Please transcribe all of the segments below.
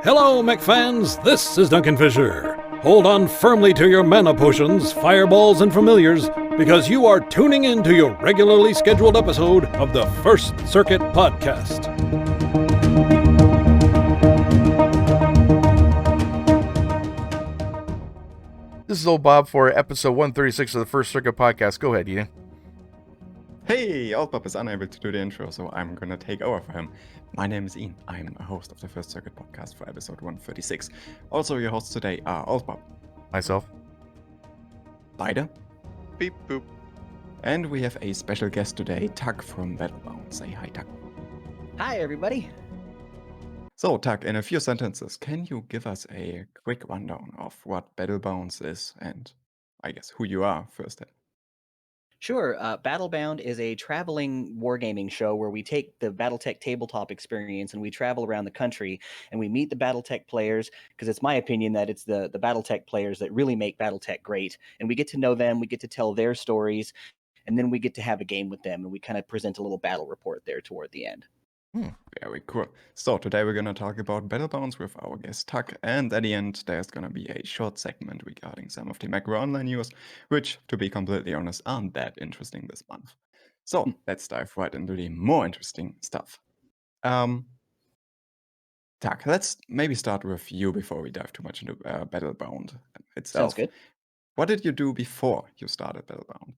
Hello, mech fans. This is Duncan Fisher. Hold on firmly to your mana potions, fireballs, and familiars, because you are tuning in to your regularly scheduled episode of the First Circuit Podcast. This is old Bob for episode 136 of the First Circuit Podcast. Go ahead, Ian. Hey, Old Bob is unable to do the intro, so I'm gonna take over for him. My name is Ian. I'm a host of the First Circuit Podcast for episode 136. Also, your hosts today are Old Bob, Myself. Spider, Beep boop. and we have a special guest today, Tuck from BattleBound. Say hi, Tuck. Hi, everybody. So, Tuck, in a few sentences, can you give us a quick rundown of what BattleBound is and, I guess, who you are first? Sure. BattleBound is a traveling wargaming show where we take the Battletech tabletop experience and we travel around the country and we meet the Battletech players, because it's my opinion that it's the Battletech players that really make Battletech great. And we get to know them, we get to tell their stories, and then we get to have a game with them, and we kind of present a little battle report there toward the end. Very cool. So today we're gonna talk about BattleBounds with our guest Tuck, and at the end there's gonna be a short segment regarding some of the Mechwarrior Online news, which, to be completely honest, aren't that interesting this month. So let's dive right into the more interesting stuff. Tuck, let's maybe start with you before we dive too much into BattleBound itself. Sounds good. What did you do before you started BattleBound?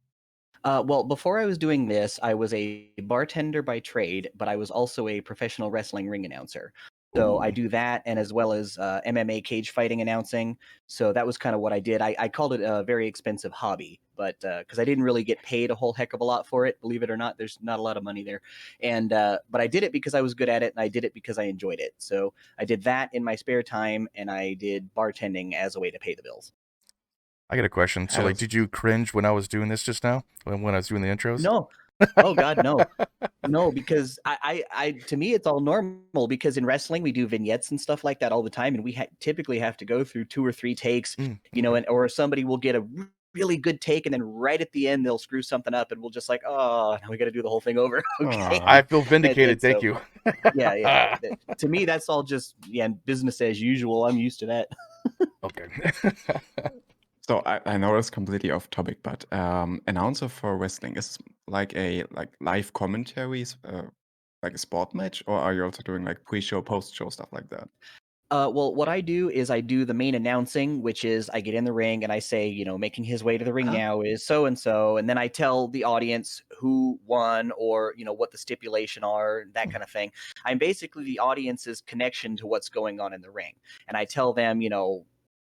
Well, before I was doing this, I was a bartender by trade, but I was also a professional wrestling ring announcer. So I do that, and as well as MMA cage fighting announcing. So that was kind of what I did. I called it a very expensive hobby, but because I didn't really get paid a whole heck of a lot for it, believe it or not, there's not a lot of money there. And but I did it because I was good at it, and I did it because I enjoyed it. So I did that in my spare time, and I did bartending as a way to pay the bills. I got a question. So, did you cringe when I was doing this just now? When I was doing the intros? No. Oh God, no. No, because I to me it's all normal, because in wrestling we do vignettes and stuff like that all the time, and we typically have to go through 2 or 3 takes, or somebody will get a really good take, and then right at the end they'll screw something up, and we'll just like, oh, now we got to do the whole thing over. Okay. I feel vindicated. Thank you. Yeah. To me, that's all just business as usual. I'm used to that. Okay. So I know it's completely off topic, but announcer for wrestling is like a live commentaries, like a sport match, or are you also doing like pre-show, post-show stuff like that? Well, what I do is I do the main announcing, which is I get in the ring and I say, making his way to the ring now is so and so, and then I tell the audience who won, or what the stipulation are, that kind of thing. I'm basically the audience's connection to what's going on in the ring, and I tell them,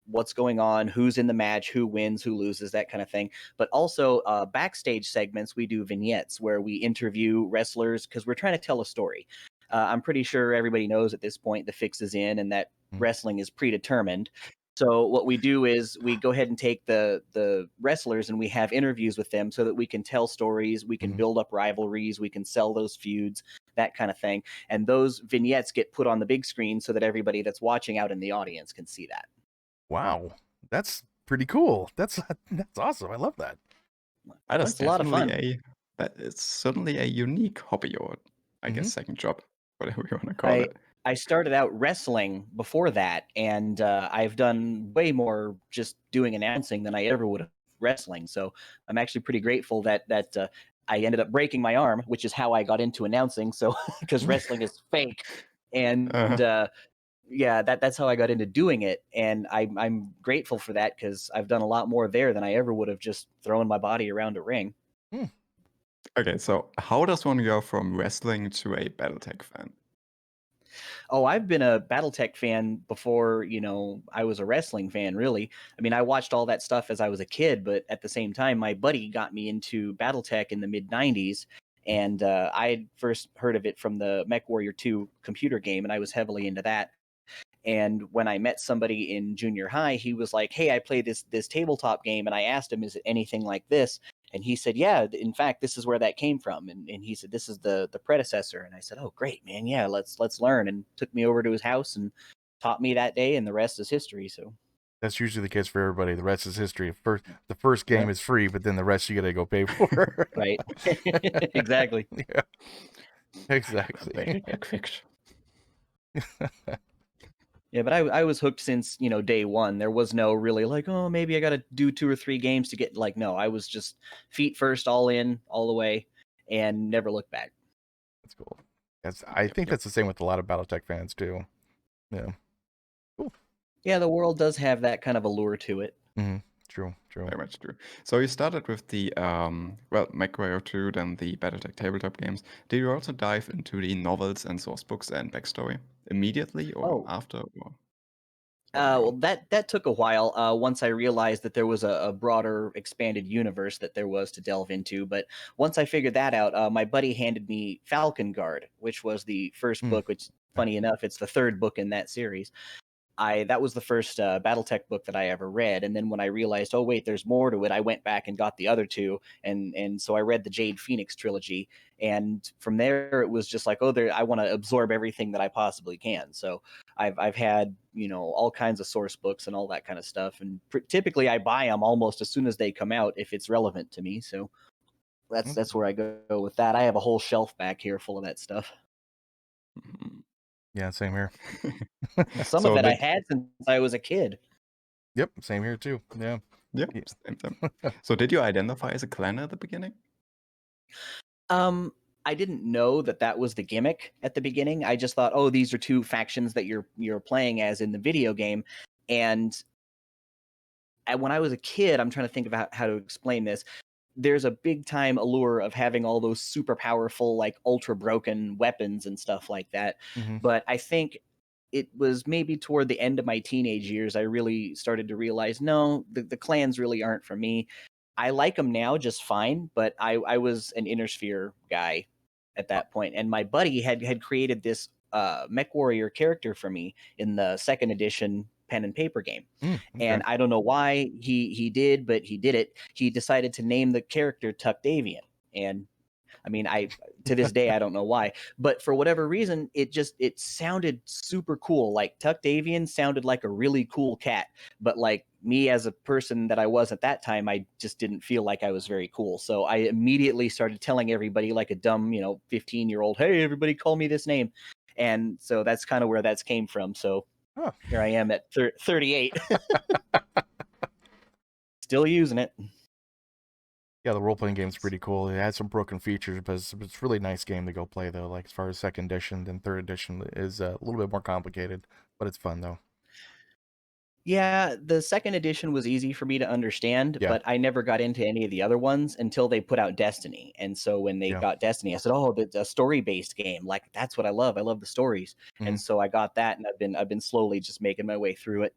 what's going on, who's in the match, who wins, who loses, that kind of thing. But also backstage segments, we do vignettes where we interview wrestlers because we're trying to tell a story. I'm pretty sure everybody knows at this point the fix is in and that wrestling is predetermined. So what we do is we go ahead and take the wrestlers and we have interviews with them so that we can tell stories, we can build up rivalries, we can sell those feuds, that kind of thing. And those vignettes get put on the big screen so that everybody that's watching out in the audience can see that. Wow, that's pretty cool. That's awesome. I love that. That's a lot of fun. It's certainly a unique hobby, or I guess second job, whatever you want to call it. I started out wrestling before that, and I've done way more just doing announcing than I ever would have wrestling. So I'm actually pretty grateful that I ended up breaking my arm, which is how I got into announcing. So because wrestling is fake, and yeah, that's how I got into doing it, and I'm grateful for that because I've done a lot more there than I ever would have just thrown my body around a ring. Okay, so how does one go from wrestling to a Battletech fan? Oh, I've been a Battletech fan before, I was a wrestling fan, really. I mean, I watched all that stuff as I was a kid, but at the same time, my buddy got me into Battletech in the mid-90s, and I first heard of it from the Mechwarrior 2 computer game, and I was heavily into that. And when I met somebody in junior high, he was like, hey, I play this tabletop game. And I asked him, is it anything like this? And he said, yeah, in fact, this is where that came from. And he said, this is the predecessor. And I said, oh, great, man. Yeah, let's learn. And took me over to his house and taught me that day. And the rest is history. So That's usually the case for everybody. The rest is history. The first game is free, but then the rest you got to go pay for. Right. Exactly. Yeah. Exactly. Yeah, but I was hooked since, day one. There was no really like, oh, maybe I got to do 2 or 3 games to get like, no, I was just feet first, all in, all the way, and never looked back. That's cool. I Yep, think yep. that's the same with a lot of BattleTech fans too. Yeah. Cool. Yeah, the world does have that kind of allure to it. Mm-hmm. True. Very much true. So you started with the Mechwarrior 2, then the Battletech tabletop games. Did you also dive into the novels and source books and backstory immediately or Oh, after, or how did it well, go? that took a while. Once I realized that there was a broader, expanded universe that there was to delve into. But once I figured that out, my buddy handed me Falcon Guard, which was the first Mm. book. Which, funny enough, it's the 3rd book in that series. That was the first BattleTech book that I ever read, and then when I realized, oh wait, there's more to it, I went back and got the other 2, and so I read the Jade Phoenix trilogy, and from there it was just like, oh, I want to absorb everything that I possibly can. So I've had all kinds of source books and all that kind of stuff, and typically I buy them almost as soon as they come out if it's relevant to me. So that's where I go with that. I have a whole shelf back here full of that stuff. Mhm. Yeah, same here. Some of So it I did had since I was a kid. Yep, same here too. Yeah. yeah, Yeah. same time. So did you identify as a clan at the beginning? Um, I didn't know that was the gimmick at the beginning. I just thought, oh, these are 2 factions that you're playing as in the video game. And when I was a kid, I'm trying to think about how to explain this. There's a big time allure of having all those super powerful, like ultra broken weapons and stuff like that. Mm-hmm. But I think it was maybe toward the end of my teenage years, I really started to realize, no, the clans really aren't for me. I like them now just fine, but I was an Inner Sphere guy at that point, and my buddy had created this Mechwarrior character for me in the 2nd edition pen and paper game. Okay. And I don't know why he did, but he did it. He decided to name the character Tuckdavian, and I mean, to this day I don't know why, but for whatever reason, it sounded super cool. Like Tuckdavian sounded like a really cool cat, but like me as a person that I was at that time, I just didn't feel like I was very cool. So I immediately started telling everybody like a dumb, 15-year-old, hey, everybody call me this name. And so that's kind of where that's came from. So Oh. here I am at 38, still using it. Yeah, the role playing game's pretty cool. It has some broken features, but it's a really nice game to go play though. Like as far as 2nd edition, then 3rd edition is a little bit more complicated, but it's fun though. Yeah, the 2nd edition was easy for me to understand, Yeah. but I never got into any of the other ones until they put out Destiny. And so when they Yeah. got Destiny, I said, "Oh, the story-based game. Like that's what I love. I love the stories." Mhm. And so I got that, and I've been slowly just making my way through it.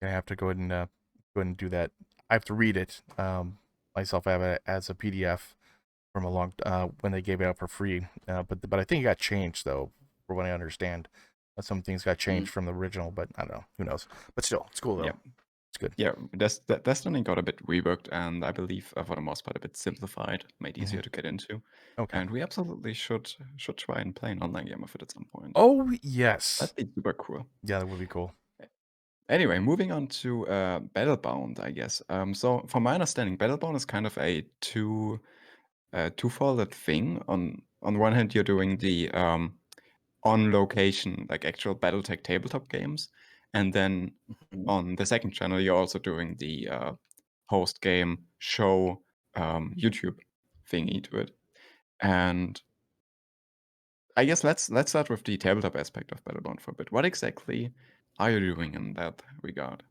I have to go ahead and do that. I have to read it myself. I have it as a PDF from a long when they gave it out for free. But I think it got changed though, for what I understand. Some things got changed from the original, but I don't know. Who knows? But still, it's cool though. Yeah. It's good. Yeah, Destiny got a bit reworked and I believe for the most part a bit simplified, made easier to get into. Okay. And we absolutely should try and play an online game of it at some point. Oh yes. That'd be super cool. Yeah, that would be cool. Anyway, moving on to BattleBound, I guess. So from my understanding, BattleBound is kind of a two-folded thing. On one hand, you're doing the on location, like actual BattleTech tabletop games, and then on the 2nd channel, you're also doing the post game show YouTube thingy to it. And I guess let's start with the tabletop aspect of BattleBound for a bit. What exactly are you doing in that regard?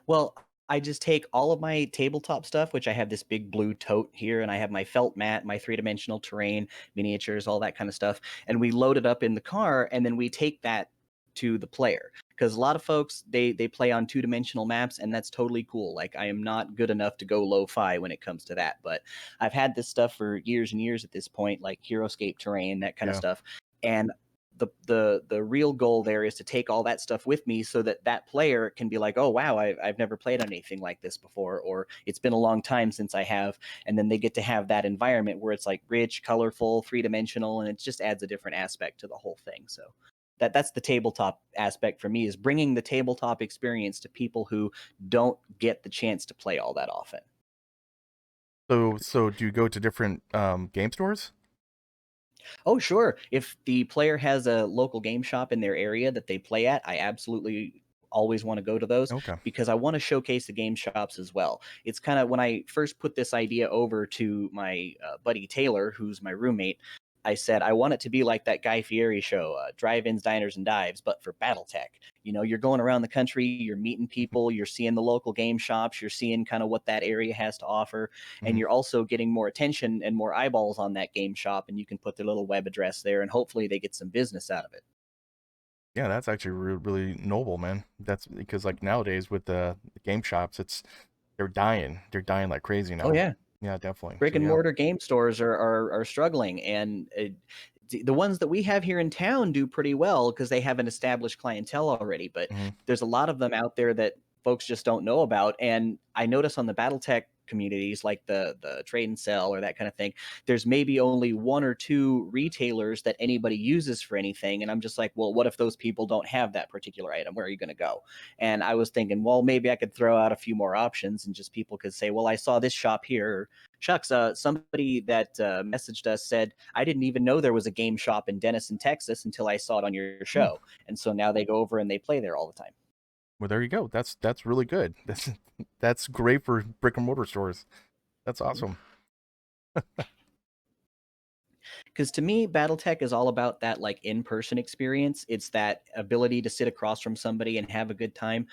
Well, I just take all of my tabletop stuff, which I have this big blue tote here, and I have my felt mat, my 3-dimensional terrain, miniatures, all that kind of stuff, and we load it up in the car, and then we take that to the player. Because a lot of folks they play on 2-dimensional maps, and that's totally cool. Like I am not good enough to go lo-fi when it comes to that, but I've had this stuff for years and years at this point, like Heroscape terrain, that kind of stuff, and the real goal there is to take all that stuff with me so that that player can be like, oh wow, I've never played on anything like this before, or it's been a long time since I have, and then they get to have that environment where it's like rich, colorful, 3-dimensional, and it just adds a different aspect to the whole thing. So that's the tabletop aspect for me, is bringing the tabletop experience to people who don't get the chance to play all that often. So do you go to different game stores? Oh, sure. If the player has a local game shop in their area that they play at, I absolutely always want to go to those Okay. because I want to showcase the game shops as well. It's kind of when I first put this idea over to my buddy Taylor, who's my roommate. I said I want it to be like that Guy Fieri show, drive-ins, diners, and dives, but for BattleTech. You know, you're going around the country, you're meeting people, you're seeing the local game shops, you're seeing kind of what that area has to offer, and Mhm. you're also getting more attention and more eyeballs on that game shop, and you can put their little web address there, and hopefully they get some business out of it. Yeah, that's actually really noble, man. That's because like nowadays with the game shops, they're dying. They're dying like crazy Oh now. yeah, Yeah, definitely. brick So and yeah. mortar game stores are struggling, and the ones that we have here in town do pretty well because they have an established clientele already. But Mhm. there's a lot of them out there that folks just don't know about. And I notice on the BattleTech communities, like the trade and sell or that kind of thing, there's maybe only one or two retailers that anybody uses for anything. And I'm just like, well, what if those people don't have that particular item? Where are you going to go? And I was thinking, well, maybe I could throw out a few more options, and just people could say, well, I saw this shop here. Shucks, somebody that messaged us said, I didn't even know there was a game shop in Denison, Texas until I saw it on your Hmm. show. And so now they go over and they play there all the time. Well, there you go. That's really good. That's great for brick and mortar stores. That's awesome. Because to me, Battletech is all about that like in-person experience. It's that ability to sit across from somebody and have a good time.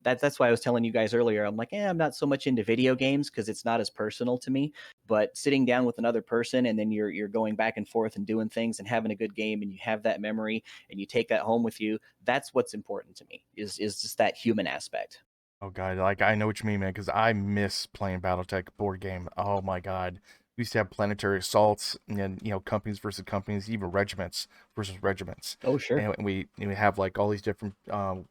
That's why I was telling you guys earlier. I'm like, I'm not so much into video games because it's not as personal to me. But sitting down with another person and then you're going back and forth and doing things and having a good game and you have that memory and you take that home with you. That's what's important to me. Is just that human aspect. Oh god, like I know what you mean, man, because I miss playing BattleTech board game. Oh my god. We used to have planetary assaults and companies versus companies, even regiments versus regiments. Oh, sure. And we have like all these different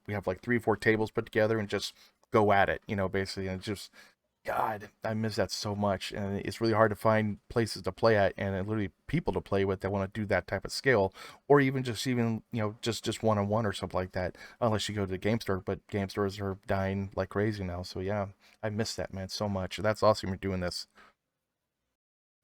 we have like 3 or 4 tables put together and just go at it, basically. And it's just God, I miss that so much. And it's really hard to find places to play at and literally people to play with that want to do that type of skill, or just one on one or something like that. Unless you go to the game store, but game stores are dying like crazy now. So yeah, I miss that, man, so much. That's awesome you're doing this.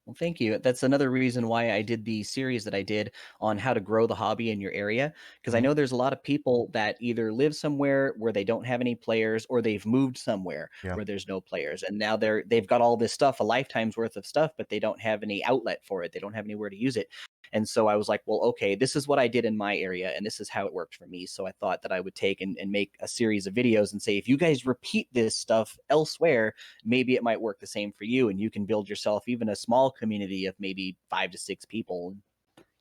Well, thank you. That's another reason why I did the series that I did on how to grow the hobby in your area. Because I Hmm. know there's a lot of people that either live somewhere where they don't have any players, or they've moved somewhere Yeah. where there's no players, and now they've got all this stuff, a lifetime's worth of stuff, but they don't have any outlet for it. They don't have anywhere to use it. And so I was like, well, okay, this is what I did in my area, and this is how it worked for me. So I thought that I would take and make a series of videos and say, if you guys repeat this stuff elsewhere, maybe it might work the same for you, and you can build yourself even a small community of maybe 5 to 6 people.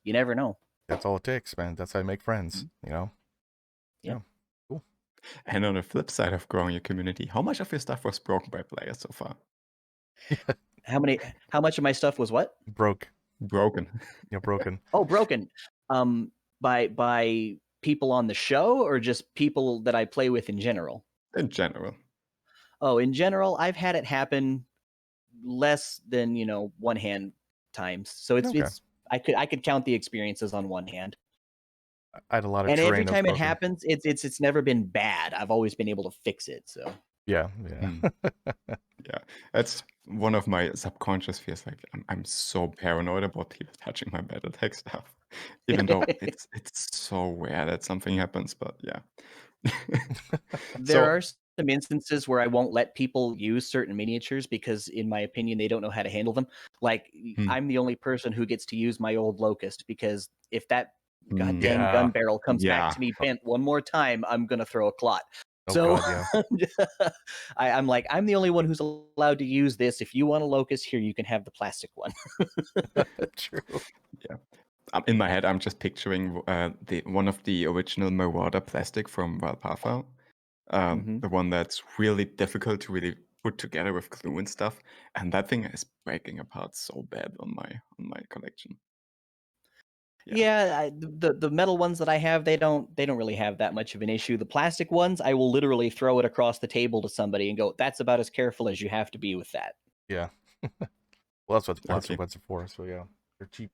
You never know. That's all it takes, man. That's how you make friends, Mhm. Yeah. Yep. Cool. And on the flip side of growing your community, how much of your stuff was broken by players so far? How much of my stuff was what? Broke. Broken. Broken. Oh, broken. Um, by people on the show, or just people that I play with in general? In general. Oh, in general, I've had it happen less than, one hand times. So it's Okay. it's I could count the experiences on one hand. I had a lot of And every terrain that was time it broken. happens, it's never been bad. I've always been able to fix it. So Yeah. Yeah, that's one of my subconscious fears. Like I'm so paranoid about people touching my BattleTech stuff, even though it's so rare that something happens. But yeah. there So are some instances where I won't let people use certain miniatures because, in my opinion, they don't know how to handle them. Like, Hmm. I'm the only person who gets to use my old Locust, because if that god dang Yeah. gun barrel comes back Yeah. to me bent one more time, I'm gonna throw a clot. Oh So god, yeah. I'm like, I'm the only one who's allowed to use this. If you want a Locust, here, you can have the plastic one. True. Yeah. In my head, I'm just picturing the one of the original Marauder plastic from Valpatha, Mhm. the one that's really difficult to really put together with glue and stuff, and that thing is breaking apart so bad on my collection. Yeah. Yeah, the metal ones that I have, they don't really have that much of an issue. The plastic ones, I will literally throw it across the table to somebody and go, "That's about as careful as you have to be with that." Yeah. Well, that's what the plastic Okay. ones are for. So yeah, they're cheap.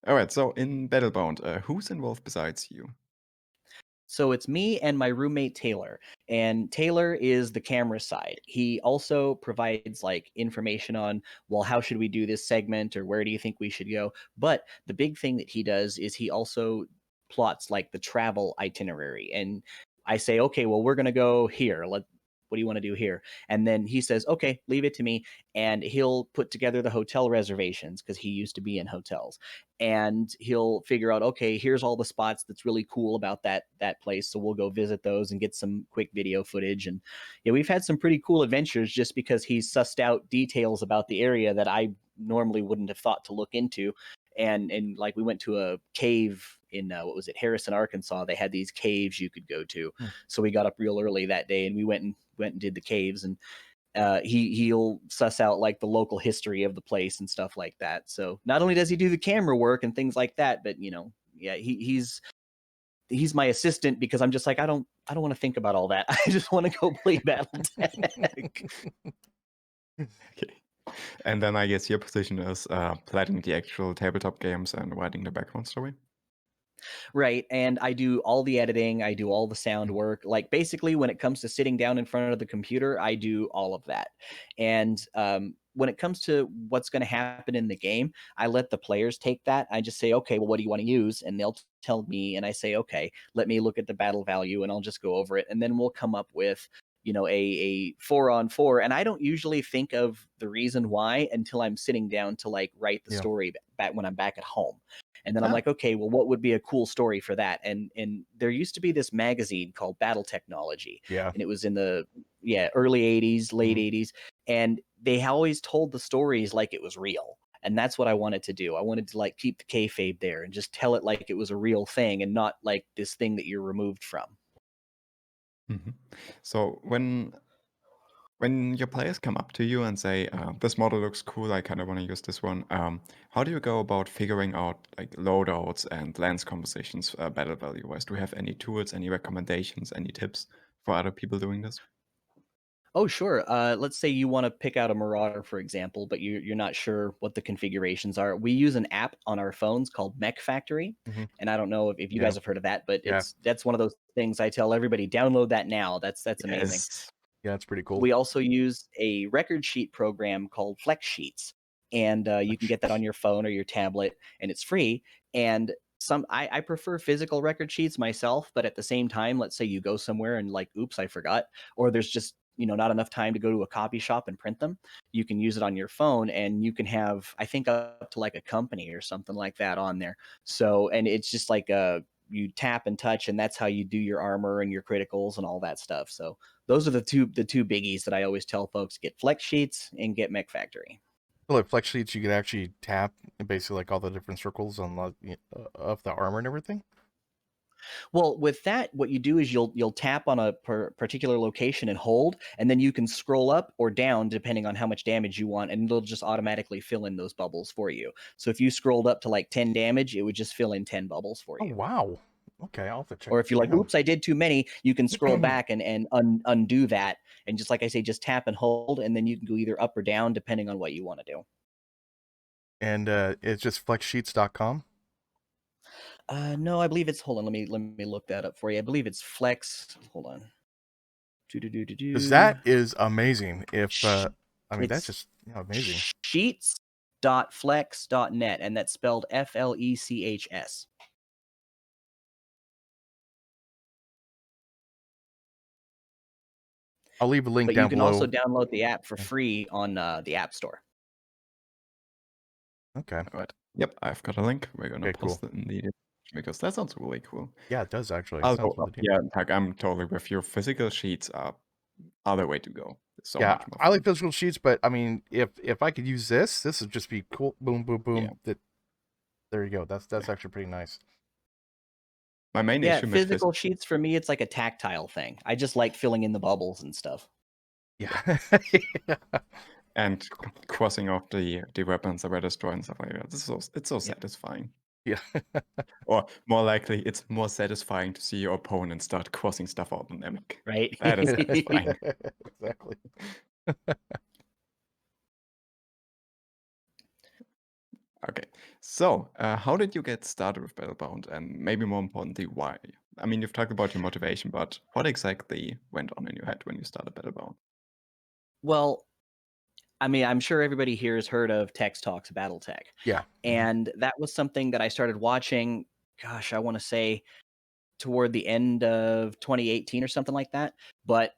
All right. So in Battlebound, who's involved besides you? So it's me and my roommate Taylor. And Taylor is the camera side. He also provides like information on, well, how should we do this segment or where do you think we should go? But the big thing that he does is he also plots like the travel itinerary. And I say, okay, well, we're going to go here. What do you want to do here? And then he says, okay, leave it to me. And he'll put together the hotel reservations because he used to be in hotels. And he'll figure out, okay, here's all the spots that's really cool about that place. So we'll go visit those and get some quick video footage. And yeah, we've had some pretty cool adventures just because he's sussed out details about the area that I normally wouldn't have thought to look into. And like we went to a cave in what was it, Harrison, Arkansas. They had these caves you could go to. So we got up real early that day and we went and did the caves. And he'll suss out like the local history of the place and stuff like that. So not only does he do the camera work and things like that, but yeah, he's my assistant because I'm just like, I don't want to think about all that. I just want to go play Battletech. Okay. And then I guess your position is planning the actual tabletop games and writing the background story. Right. And I do all the editing, I do all the sound work. Like basically when it comes to sitting down in front of the computer, I do all of that. And when it comes to what's going to happen in the game, I let the players take that. I just say, okay, well, what do you want to use? And they'll tell me, and I say, okay, let me look at the battle value and I'll just go over it. And then we'll come up with a 4-on-4. And I don't usually think of the reason why until I'm sitting down to like write the story back when I'm back at home. And then I'm like, okay, well, what would be a cool story for that? And there used to be this magazine called Battletechnology. Yeah. And it was in the early 80s, late 80s. And they always told the stories like it was real. And that's what I wanted to do. I wanted to like keep the kayfabe there and just tell it like it was a real thing and not like this thing that you're removed from. So when your players come up to you and say, this model looks cool, I kind of want to use this one, how do you go about figuring out like loadouts and lens compositions battle value wise? Do you have any tools, any recommendations, any tips for other people doing this? Oh, sure. Let's say you want to pick out a Marauder, for example, but you're not sure what the configurations are. We use an app on our phones called Mechwarrior, and I don't know if you guys have heard of that, but that's one of those things I tell everybody, download that now. That's amazing. Yeah, it's pretty cool. We also use a record sheet program called Flex Sheets, and you can get that on your phone or your tablet, and it's free. And I prefer physical record sheets myself, but at the same time, let's say you go somewhere and like, oops, I forgot, or there's just not enough time to go to a copy shop and print them. You can use it on your phone, and you can have, I think, up to like a company or something like that on there. So, and it's just like you tap and touch, and that's how you do your armor and your criticals and all that stuff. So those are the two biggies that I always tell folks: get Flex Sheets and get Mechwarrior. So like Flex Sheets, you could actually tap basically like all the different circles on of the armor and everything. Well, with that, what you do is you'll tap on a particular location and hold, and then you can scroll up or down depending on how much damage you want, and it'll just automatically fill in those bubbles for you. So if you scrolled up to like 10 damage, it would just fill in 10 bubbles for you. Oh, wow. Okay, I'll have to check. Or if you're like, oops, I did too many, you can scroll back and undo that. And just like I say, just tap and hold, and then you can go either up or down depending on what you want to do. And it's just flexsheets.com? No, I believe it's, hold on, let me look that up for you. I believe it's Flex. Hold on. Because that is amazing. If I mean, that's just amazing. Sheets.flex.net, and that's spelled FLECHS. I'll leave a link But down you can below. also download the app for free on the App Store. Okay. All right. Yep, I've got a link. We're gonna post cool. it in the because that sounds really cool. Yeah, it does actually. Also, yeah, like, I'm totally with you. Physical sheets are the way to go. So much more I like physical sheets, but I mean, if I could use this would just be cool. Boom, boom, boom. Yeah. There you go. That's actually pretty nice. My main issue with physical sheets for me, it's like a tactile thing. I just like filling in the bubbles and stuff. Yeah. And crossing off the weapons that were destroyed and stuff like that. It's so satisfying. Yeah. Or more likely, it's more satisfying to see your opponent start crossing stuff out on them. Right. That is satisfying. Exactly. Okay. So, how did you get started with BattleBound? And maybe more importantly, why? I mean, you've talked about your motivation, but what exactly went on in your head when you started BattleBound? Well, I mean, I'm sure everybody here has heard of Tex Talks Battletech. Yeah. And that was something that I started watching, gosh, I want to say toward the end of 2018 or something like that. But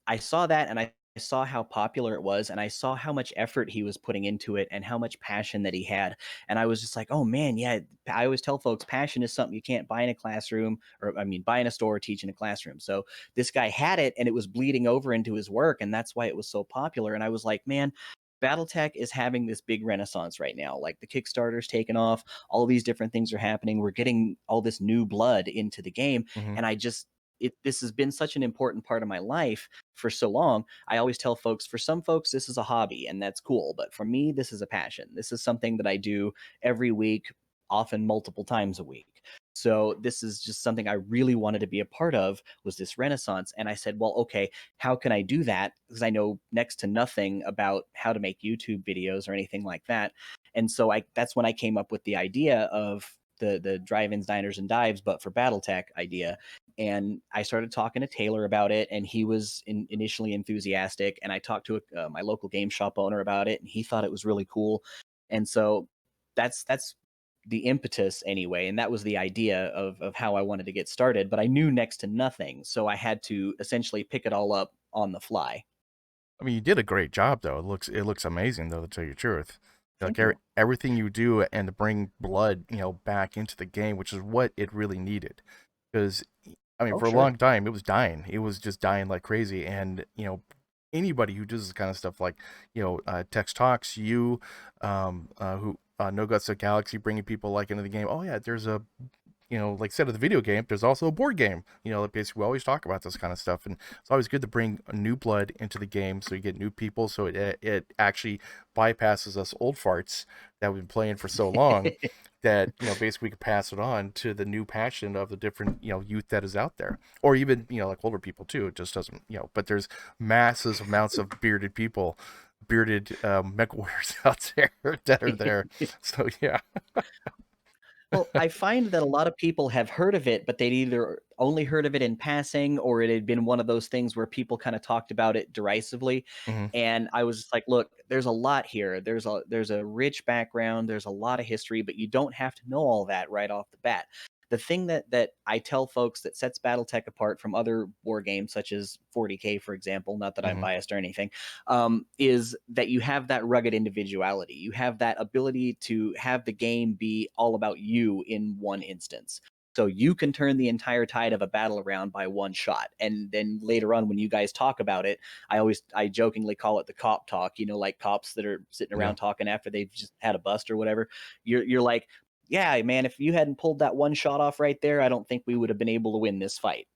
I saw that and I saw how popular it was and I saw how much effort he was putting into it and how much passion that he had. And I was just like, oh man, yeah. I always tell folks passion is something you can't buy in a classroom, or I mean, buy in a store or teach in a classroom. So this guy had it and it was bleeding over into his work. And that's why it was so popular. And I was like, man, Battletech is having this big renaissance right now. Like the Kickstarter's taken off, all these different things are happening. We're getting all this new blood into the game. Mhm. And this has been such an important part of my life for so long. I always tell folks, for some folks, this is a hobby and that's cool. But for me, this is a passion. This is something that I do every week, often multiple times a week. So this is just something I really wanted to be a part of, was this renaissance. And I said, well, okay, how can I do that? Because I know next to nothing about how to make YouTube videos or anything like that. And so that's when I came up with the idea of the drive-ins, diners, and dives, but for Battletech idea. And I started talking to Taylor about it, and he was initially enthusiastic. And I talked to my local game shop owner about it, and he thought it was really cool. And so that's the impetus anyway, and that was the idea of how I wanted to get started. But I knew next to nothing, so I had to essentially pick it all up on the fly. I mean, you did a great job, though. It looks amazing, though, to tell you the truth. Like Thank you. everything you do, and to bring blood, back into the game, which is what it really needed. Because I mean, Oh, for a sure. long time, it was dying. It was just dying like crazy, and anybody who does this kind of stuff, like Text Talks, who No Guts of Galaxy, bringing people like into the game. Oh yeah, there's a like I said, of the video game, there's also a board game. Basically, we always talk about this kind of stuff, and it's always good to bring new blood into the game, so you get new people, so it actually bypasses us old farts that we've been playing for so long, that basically we can pass it on to the new passion of the different youth that is out there, or even like older people too. It just doesn't but there's massive amounts of bearded mech warriors out there that are there. So yeah. Well, I find that a lot of people have heard of it, but they'd either only heard of it in passing, or it had been one of those things where people kind of talked about it derisively. Mhm. And I was just like, look, there's a lot here. There's a rich background, there's a lot of history, but you don't have to know all that right off the bat. The thing that I tell folks that sets Battletech apart from other war games, such as 40K, for example, not that I'm Mhm. biased or anything, is that you have that rugged individuality. You have that ability to have the game be all about you in one instance. So you can turn the entire tide of a battle around by one shot. And then later on, when you guys talk about it, I jokingly call it the cop talk, like cops that are sitting Yeah. around talking after they've just had a bust or whatever. You're like, yeah, man, if you hadn't pulled that one shot off right there, I don't think we would have been able to win this fight.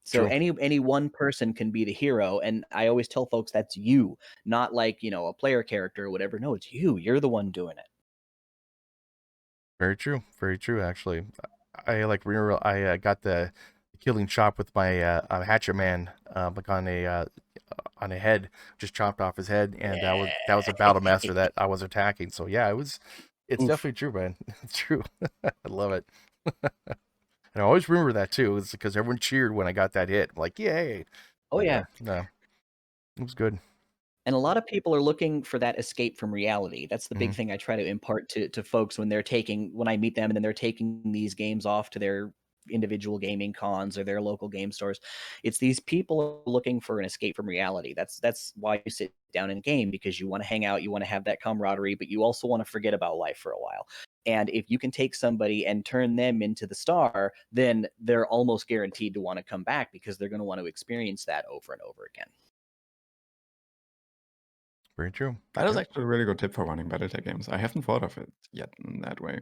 So True. any one person can be the hero, and I always tell folks that's you, not like, a player character or whatever. No, it's you. You're the one doing it. Very true. Very true. Actually, I like remember I got the killing chop with my hatchet man, like on a head, just chopped off his head, and that was a battle master Yeah. that I was attacking. So yeah, it's Oof. definitely true, man. It's true. I love it. And I always remember that too. It's because everyone cheered when I got that hit. I'm like, yay! Oh But yeah. no, it was good. And a lot of people are looking for that escape from reality. That's the big Hmm. thing I try to impart to folks when I meet them and then they're taking these games off to their individual gaming cons or their local game stores. It's these people looking for an escape from reality. That's why you sit down in a game, because you want to hang out, you want to have that camaraderie, but you also want to forget about life for a while. And if you can take somebody and turn them into the star, then they're almost guaranteed to want to come back, because they're going to want to experience that over and over again. Very true. That is Yep. actually a really good tip for running Battletech games. I haven't thought of it yet in that way.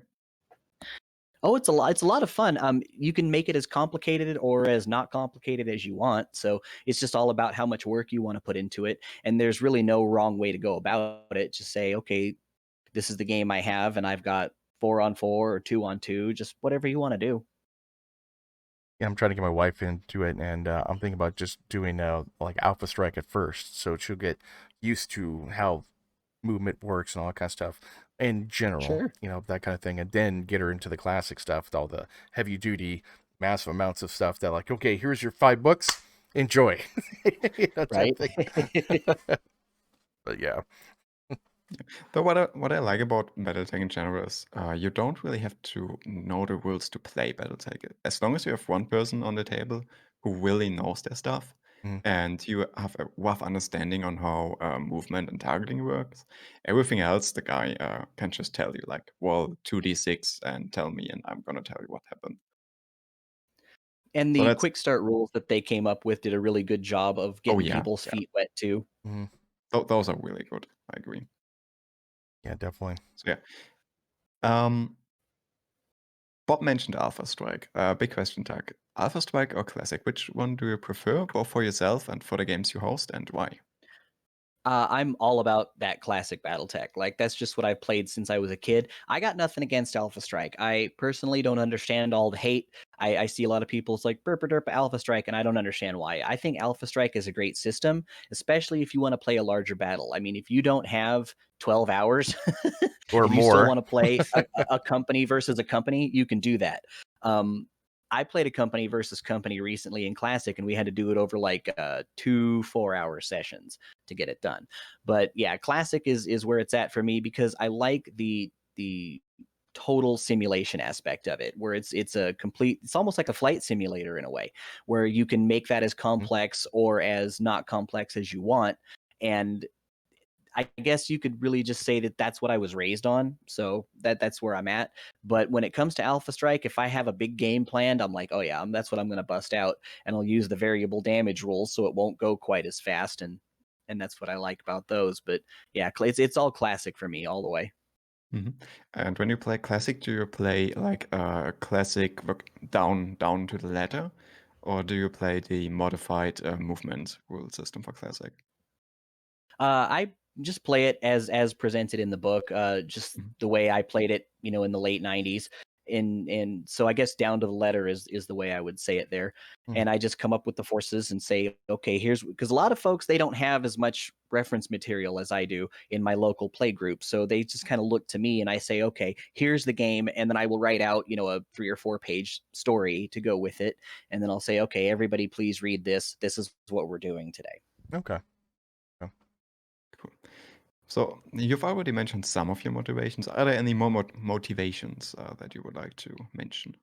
Oh, it's a lot. It's a lot of fun. You can make it as complicated or as not complicated as you want. So it's just all about how much work you want to put into it. And there's really no wrong way to go about it. Just say, okay, this is the game I have, and I've got 4-on-4 or 2-on-2, just whatever you want to do. Yeah, I'm trying to get my wife into it, and I'm thinking about just doing like Alpha Strike at first, so she'll get used to how movement works and all that kind of stuff in general, Sure. that kind of thing, and then get her into the classic stuff with all the heavy duty, massive amounts of stuff that like, okay, here's your 5 books, enjoy. Type Right. thing. But yeah. But what I like about Battletech in general is you don't really have to know the rules to play Battletech. As long as you have one person on the table who really knows their stuff, Mhm. and you have a rough understanding on how movement and targeting works, everything else the guy can just tell you, like, well, 2d6 and tell me, and I'm gonna tell you what happened. And So the that's quick start rules that they came up with did a really good job of oh getting yeah, people's yeah. feet wet too. Mhm. Those are really good. I agree. Yeah, definitely. So yeah. Um, Bob mentioned Alpha Strike. Big question tag. Alpha Strike or Classic? Which one do you prefer, both for yourself and for the games you host, and why? I'm all about that classic BattleTech. Like that's just what I played since I was a kid. I got nothing against Alpha Strike. I personally don't understand all the hate. I see a lot of people's like burp derp Alpha Strike, and I don't understand why. I think Alpha Strike is a great system, especially if you want to play a larger battle. I mean, if you don't have 12 hours, Or if you still more. want to play a company versus a company, you can do that. I played a company versus company recently in Classic, and we had to do it over like 2 4-hour sessions to get it done. But yeah, Classic is where it's at for me because I like the total simulation aspect of it, where it's a complete, it's almost like a flight simulator in a way, where you can make that as complex or as not complex as you want. And I guess you could really just say that that's what I was raised on. So that's where I'm at. But when it comes to Alpha Strike, if I have a big game planned, I'm like, oh yeah, that's what I'm going to bust out, and I'll use the variable damage rules so it won't go quite as fast. And that's what I like about those. But yeah, it's all classic for me all the way. And when you play Classic, do you play like a classic down to the ladder, or do you play the modified movement rule system for Classic? I just play it as presented in the book, just the way I played it, in the late '90s. And so I guess down to the letter is the way I would say it there. And I just come up with the forces and say, okay, here's, because a lot of folks, they don't have as much reference material as I do in my local play group, so they just kind of look to me and I say, okay, here's the game, and then I will write out a 3 or 4 page story to go with it, and then I'll say, okay, everybody please read this. This is what we're doing today. Okay. Cool. So you've already mentioned some of your motivations. Are there any more motivations that you would like to mention?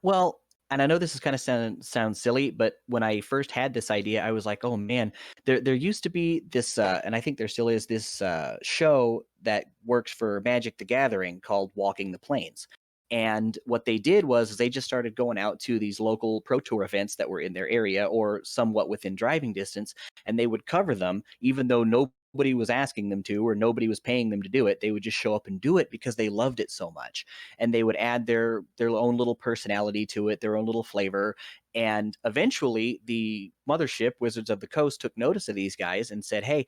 Well, and I know this is kind of sounds silly, but when I first had this idea, I was like, oh man, there used to be this, and I think there still is this show that works for Magic the Gathering called Walking the Plains. And what they did was they just started going out to these local Pro Tour events that were in their area or somewhat within driving distance, and they would cover them, even though nobody was asking them to or nobody was paying them to do it. They would just show up and do it because they loved it so much, and they would add their own little personality to it, their own little flavor. And eventually, the mothership Wizards of the Coast took notice of these guys and said, "Hey,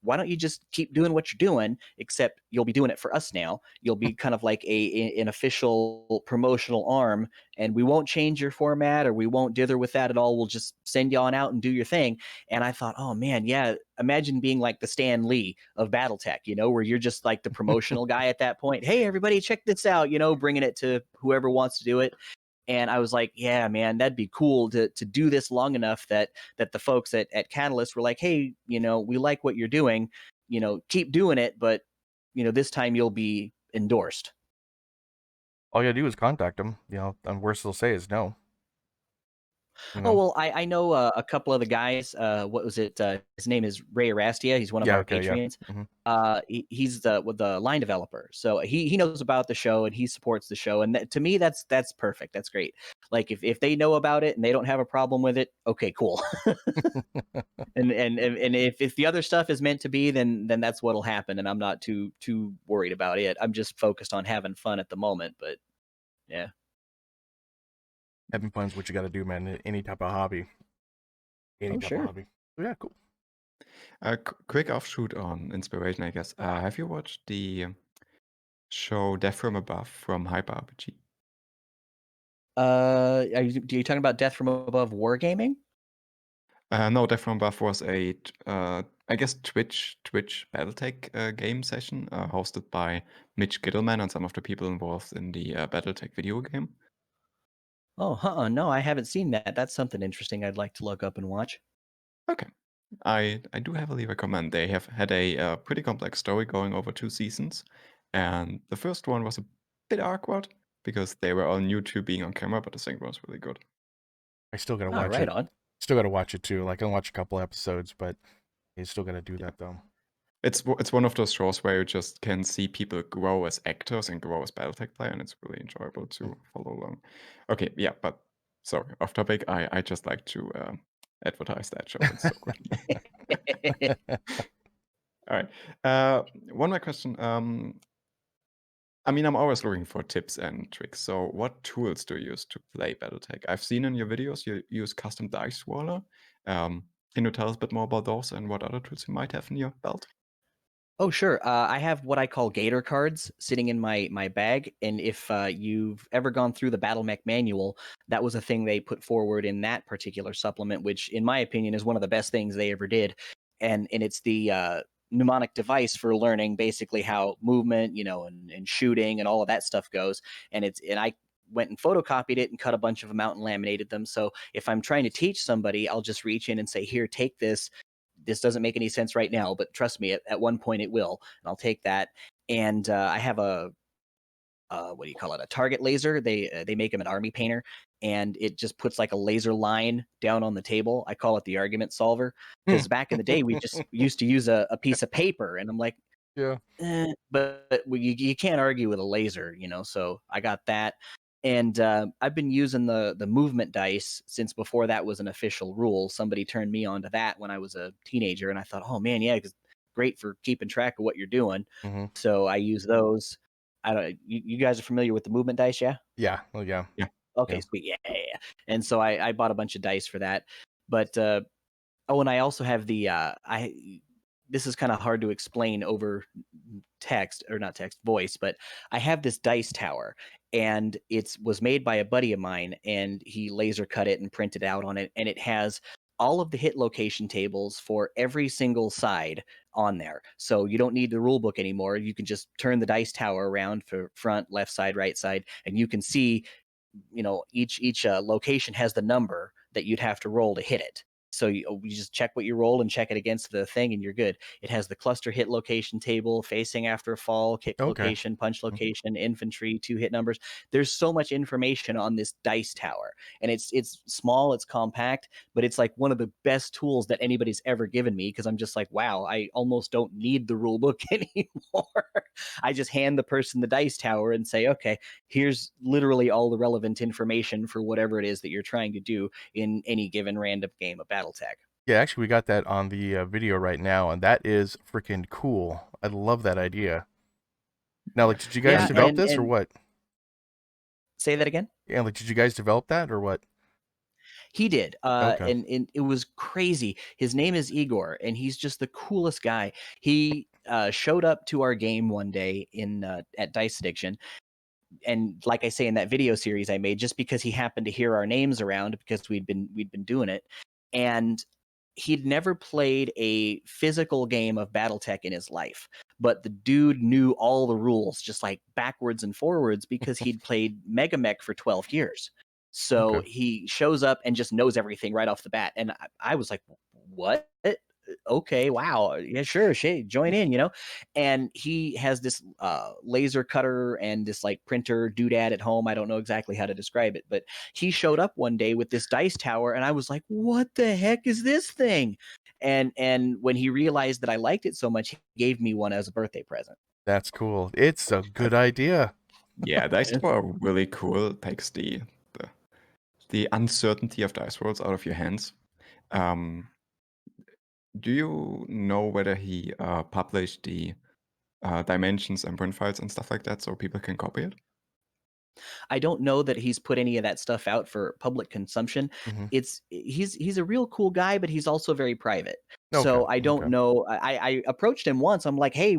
why don't you just keep doing what you're doing, except you'll be doing it for us now. You'll be kind of like an official promotional arm, and we won't change your format or we won't dither with that at all. We'll just send you on out and do your thing." And I thought, oh man, yeah, imagine being like the Stan Lee of Battletech, where you're just like the promotional guy at that point. Hey, everybody, check this out, bringing it to whoever wants to do it. And I was like, yeah, man, that'd be cool to do this long enough that the folks at Catalyst were like, hey, we like what you're doing, keep doing it, but this time you'll be endorsed. All you gotta do is contact them, and worst they'll say is no. Oh, well, I know a couple of the guys. What was it? His name is Ray Arastia. He's one of Yeah, our okay, yeah. Patreons. Mhm. He's the line developer, so he knows about the show and he supports the show. And to me, that's perfect. That's great. Like if they know about it and they don't have a problem with it, okay, cool. and if the other stuff is meant to be, then that's what'll happen. And I'm not too worried about it. I'm just focused on having fun at the moment. But yeah. Having fun's what you gotta do, man. Any type of hobby. Any Oh, type sure. of hobby. So, yeah, cool. Quick offshoot on inspiration, I guess. Have you watched the show Death from Above from Hyper RPG? Are you talking about Death from Above Wargaming? No, Death from Above was a, I guess, Twitch Battletech game session hosted by Mitch Gittleman and some of the people involved in the Battletech video game. Oh, no, I haven't seen that. That's something interesting I'd like to look up and watch. Okay. I do heavily recommend. They have had a pretty complex story going over 2 seasons, and the first one was a bit awkward because they were all new to being on camera, but the second was really good. I still gotta Oh, watch right it. on. Still gotta watch it too. Like I watch a couple episodes, but you still gotta do that though. It's one of those shows where you just can see people grow as actors and grow as Battletech player, and it's really enjoyable to follow along. Okay, yeah, but sorry, off topic. I just like to advertise that show. It's so good. All right. One more question. I mean, I'm always looking for tips and tricks. So, what tools do you use to play Battletech? I've seen in your videos you use custom dice roller. Can you tell us a bit more about those and what other tools you might have in your belt? Oh, sure. I have what I call Gator cards sitting in my bag, and if you've ever gone through the Battle Mech manual, that was a thing they put forward in that particular supplement, which, in my opinion, is one of the best things they ever did. And it's the mnemonic device for learning basically how movement, and shooting and all of that stuff goes. And I went and photocopied it and cut a bunch of them out and laminated them. So if I'm trying to teach somebody, I'll just reach in and say, "Here, take this. This doesn't make any sense right now, but trust me, at one point it will." And I'll take that. And I have a what do you call it? A target laser. They make them an army painter, and it just puts like a laser line down on the table. I call it the argument solver, because back in the day we just used to use a piece of paper, and I'm like, Yeah. but you can't argue with a laser, So I got that, and I've been using the movement dice since before that was an official rule. Somebody turned me on to that when I was a teenager, and I thought, oh man, yeah, because great for keeping track of what you're doing. Mm-hmm. So I use those. I don't. You guys are familiar with the movement dice, yeah? Yeah. Well, yeah. Yeah. Okay, Yeah. sweet, yeah. And so I bought a bunch of dice for that, but oh, and I also have the this is kind of hard to explain over text, or not text, voice, but I have this dice tower, and it was made by a buddy of mine, and he laser cut it and printed out on it, and it has all of the hit location tables for every single side on there. So you don't need the rule book anymore. You can just turn the dice tower around for front, left side, right side, and you can see, each location has the number that you'd have to roll to hit it. So you just check what you roll and check it against the thing, and you're good. It has the cluster hit location table, facing after a fall, kick Okay. location, punch location, infantry, 2 hit numbers. There's so much information on this dice tower, and it's small, it's compact, but it's like one of the best tools that anybody's ever given me, because I'm just like, wow, I almost don't need the rule book anymore. I just hand the person the dice tower and say, okay, here's literally all the relevant information for whatever it is that you're trying to do in any given random game of Battletech. Yeah, actually, we got that on the video right now, and that is freaking cool. I love that idea. Now, like, did you guys Yeah, develop this or and what? say that again. Yeah, like, did you guys develop that or what? He did, Okay. and it was crazy. His name is Igor, and he's just the coolest guy. He showed up to our game one day at Dice Addiction, and like I say in that video series I made, just because he happened to hear our names around, because we'd been doing it, and he'd never played a physical game of Battletech in his life, but the dude knew all the rules just like backwards and forwards, because he'd played Mega Mech for 12 years. So Okay. he shows up and just knows everything right off the bat, and I was like, what? Okay, wow, yeah, sure, join in. And he has this laser cutter and this like printer doodad at home. I don't know exactly how to describe it, but he showed up one day with this dice tower, and I was like, what the heck is this thing? And when he realized that I liked it so much, he gave me one as a birthday present. That's cool. It's a good idea. Yeah, dice tower are really cool. Takes the uncertainty of dice rolls out of your hands. Do you know whether he published the dimensions and print files and stuff like that so people can copy it? I don't know that he's put any of that stuff out for public consumption. Mm-hmm. He's a real cool guy, but he's also very private. So Okay. I don't Okay. know. I approached him once. I'm like, hey,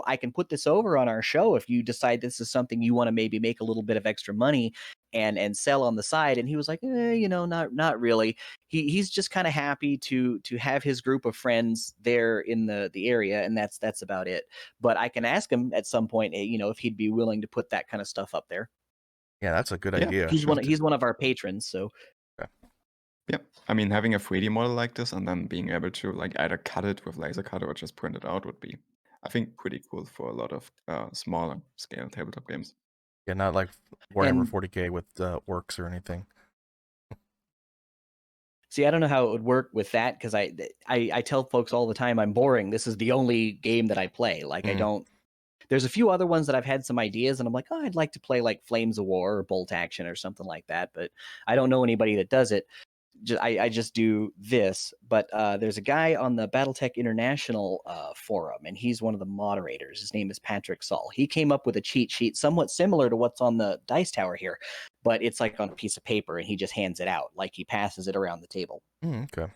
I can put this over on our show if you decide this is something you want to maybe make a little bit of extra money and sell on the side. And he was like, not really. He's just kind of happy to have his group of friends there in the area, and that's about it. But I can ask him at some point, if he'd be willing to put that kind of stuff up there. Yeah, that's a good Yeah, idea. He's one of our patrons, so Yep. I mean, having a 3D model like this and then being able to like either cut it with laser cutter or just print it out would be, I think, pretty cool for a lot of smaller scale tabletop games. Yeah, not like Warhammer And 40K with orcs or anything. see, I don't know how it would work with that because I tell folks all the time I'm boring. This is the only game that I play. Like I Mm. don't. There's a few other ones that I've had some ideas, and I'm like, oh, I'd like to play like Flames of War or Bolt Action or something like that, but I don't know anybody that does it. I just do this, but there's a guy on the Battletech International forum, and he's one of the moderators. His name is Patrick Saul. He came up with a cheat sheet somewhat similar to what's on the dice tower here, but it's like on a piece of paper, and he just hands it out, like he passes it around the table. Okay.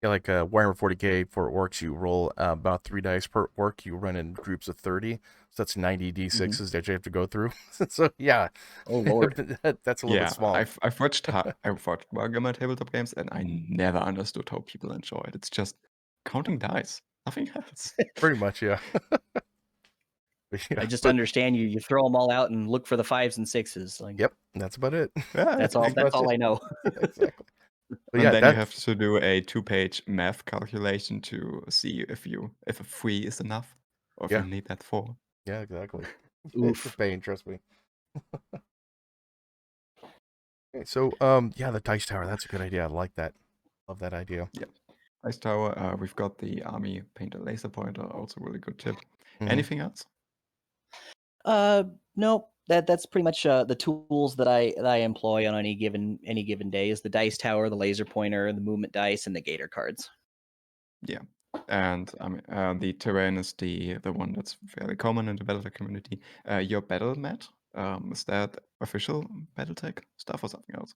Yeah, like Warhammer 40K for orcs, you roll about 3 dice per orc. You run in groups of 30, so that's 90 d6s that you have to go through. So yeah, Oh Lord. that's a little bit small. I've watched Warhammer tabletop games, and I never understood how people enjoy it. It's just counting dice, nothing else. Pretty much, yeah. I just understand you throw them all out and look for the 5s and 6s. Like, Yep, that's about it. Yeah, that's all I know. Exactly. But and yeah, then that's you have to do a 2-page math calculation to see if a 3 is enough or if Yeah. you need that 4. yeah, exactly. Oof. It's pain, trust me. Okay, so yeah, the dice tower, that's a good idea. I like that. Love that idea. Ice Tower, we've got the Army Painter Laser Pointer, also really good tip. Mhm. Anything else? No, that's pretty much the tools that I employ on any given day is the dice tower, the laser pointer, the movement dice, and the gator cards. Yeah. And I mean, the terrain is the one that's fairly common in the Battletech community. Your battle mat, is that official Battletech stuff or something else?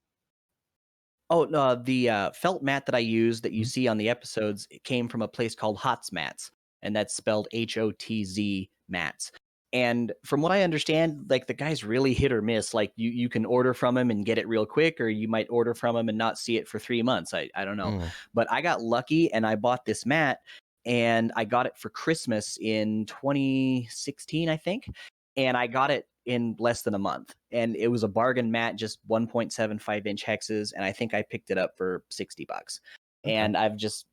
Oh, no, the felt mat that I use that you Mhm. see on the episodes, it came from a place called Hotz Mats, and that's spelled HOTZ mats. And from what I understand, like the guy's really hit or miss. Like you can order from him and get it real quick, or you might order from him and not see it for 3 months. I don't know. Mm. But I got lucky and I bought this mat, and I got it for Christmas in 2016, I think. And I got it in less than a month. And it was a bargain mat, just 1.75-inch hexes. And I think I picked it up for $60. Okay. And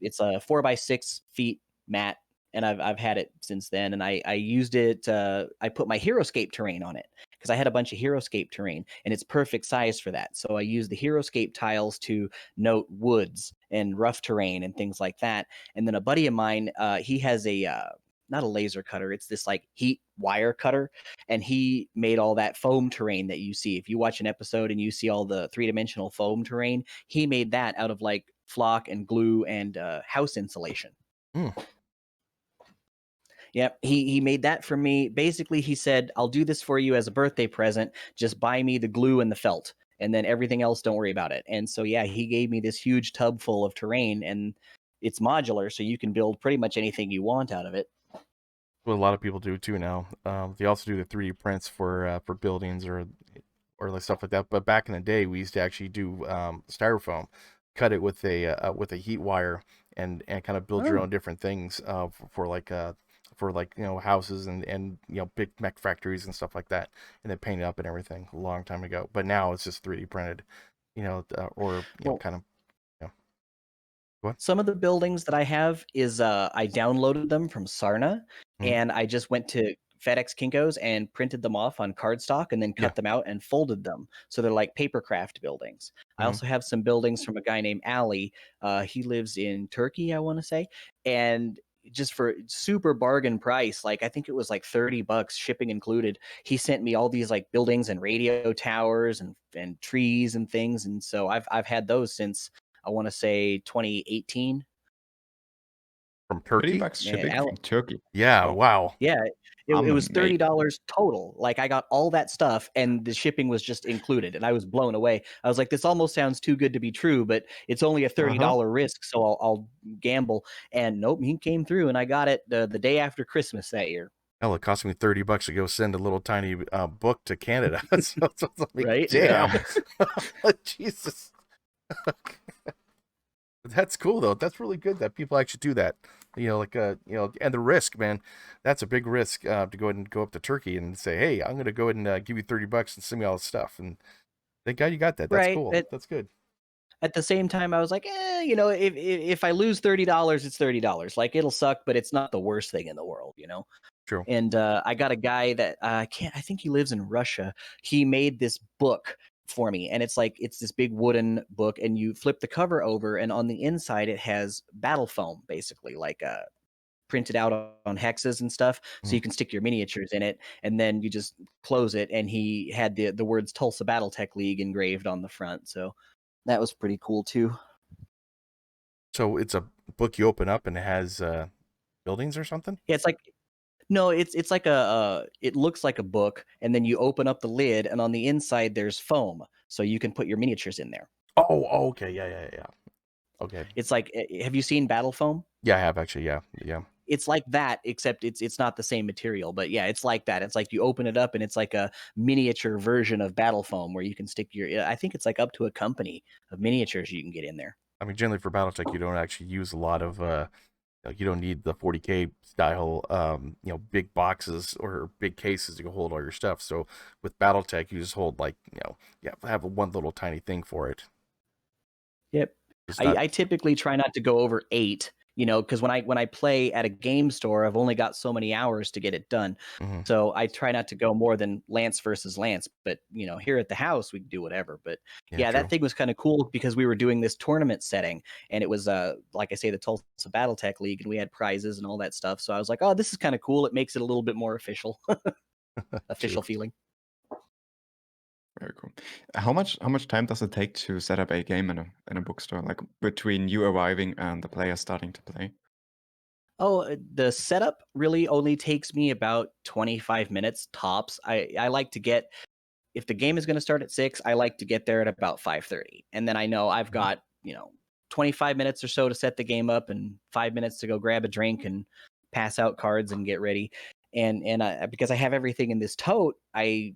it's a 4x6 feet mat. And I've had it since then. And I used it, I put my Heroscape terrain on it because I had a bunch of Heroscape terrain and it's perfect size for that. So I used the Heroscape tiles to note woods and rough terrain and things like that. And then a buddy of mine, he has not a laser cutter, it's this like heat wire cutter, and he made all that foam terrain that you see. If you watch an episode and you see all the 3-dimensional foam terrain, he made that out of like flock and glue and house insulation. Mm. Yep, he made that for me. Basically, he said, "I'll do this for you as a birthday present. Just buy me the glue and the felt, and then everything else, don't worry about it." And so, yeah, he gave me this huge tub full of terrain, and it's modular, so you can build pretty much anything you want out of it. What a lot of people do too now. They also do the 3D prints for buildings or like stuff like that. But back in the day, we used to actually do styrofoam, cut it with a heat wire, and kind of build your own different things for like houses and big mech factories and stuff like that, and then paint it up and everything a long time ago. But now it's just 3D printed, or Well, kind of. some of the buildings that I have is I downloaded them from Sarna, and I just went to FedEx Kinko's and printed them off on cardstock and then cut them out and folded them. So they're like papercraft buildings. I also have some buildings from a guy named Ali. He lives in Turkey, I want to say. And just for super bargain price, like I think it was like $30 shipping included, he sent me all these like buildings and radio towers and trees and things. And so I've had those since I want to say 2018. From Turkey? $30 shipping from Turkey. Yeah, wow. Yeah, it I'm was amazed. $30 total. Like I got all that stuff and the shipping was just included, and I was blown away. I was like, this almost sounds too good to be true, but it's only a $30 risk, so I'll gamble. And nope, he came through, and I got it the day after Christmas that year. Hell, it cost me $30 to go send a little tiny book to Canada. So it's like, Right? damn. Jesus. That's cool though. That's really good that people actually do that. like and the risk, man, that's a big risk to go ahead and go up to Turkey and say, hey, I'm gonna go ahead and give you $30 and send me all this stuff, and thank God you got that. That's Right. cool. That's good. At the same time, I was like, if I lose $30, it's $30. Like, it'll suck, but it's not the worst thing in the world, True. And I got a guy that I think he lives in Russia. He made this book for me, and it's this big wooden book, and you flip the cover over, and on the inside it has battle foam, basically, like printed out on hexes and stuff, so you can stick your miniatures in it, and then you just close it. And he had the words Tulsa Battletech League engraved on the front, so that was pretty cool too. So it's a book you open up and it has buildings or something? Yeah, it's like no, it's like it looks like a book, and then you open up the lid, and on the inside there's foam, so you can put your miniatures in there. Oh, okay, yeah. Okay. It's like, have you seen battle foam? Yeah, I have actually. Yeah. It's like that, except it's not the same material. But yeah, it's like that. It's like you open it up, and it's like a miniature version of battle foam where you can stick I think it's like up to a company of miniatures you can get in there. I mean, generally for Battletech, you don't actually use a lot of you don't need the 40K style big boxes or big cases to hold all your stuff. So with Battletech, you just hold have one little tiny thing for it. Yep. I typically try not to go over 8, because when I play at a game store, I've only got so many hours to get it done. Mhm. So I try not to go more than Lance versus Lance. But here at the house, we can do whatever. But yeah, true. that thing was kind of cool because we were doing this tournament setting, and it was like I say, the Tulsa Battletech League, and we had prizes and all that stuff. So I was like, oh, this is kind of cool. It makes it a little bit more official, official feeling. Very cool. How much time does it take to set up a game in a bookstore, like between you arriving and the player starting to play? Oh, the setup really only takes me about 25 minutes tops. I like to get, if the game is going to start at 6, I like to get there at about 5:30, and then I know I've got 25 minutes or so to set the game up, and 5 minutes to go grab a drink and pass out cards and get ready. And because I have everything in this tote, I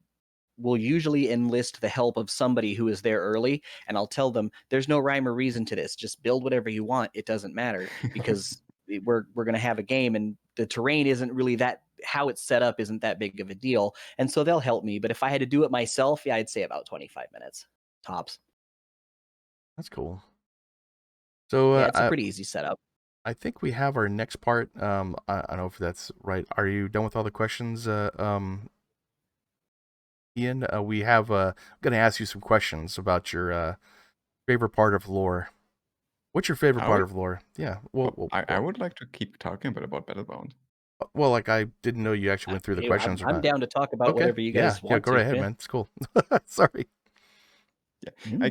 will usually enlist the help of somebody who is there early, and I'll tell them there's no rhyme or reason to this. Just build whatever you want. It doesn't matter, because we're going to have a game, and the terrain isn't really that, how it's set up isn't that big of a deal. And so they'll help me. But if I had to do it myself, yeah, I'd say about 25 minutes tops. That's cool. So Yeah, it's a pretty easy setup. I think we have our next part. I don't know if that's right. Are you done with all the questions, Ian? We have I'm going to ask you some questions about your favorite part of lore. What's your favorite part of lore? Yeah. Well, I would like to keep talking about BattleBound. Well, like, I didn't know you actually went through the questions or I'm not. down to talk about whatever you guys want. Yeah, go right ahead, man. It's cool. Sorry. Yeah,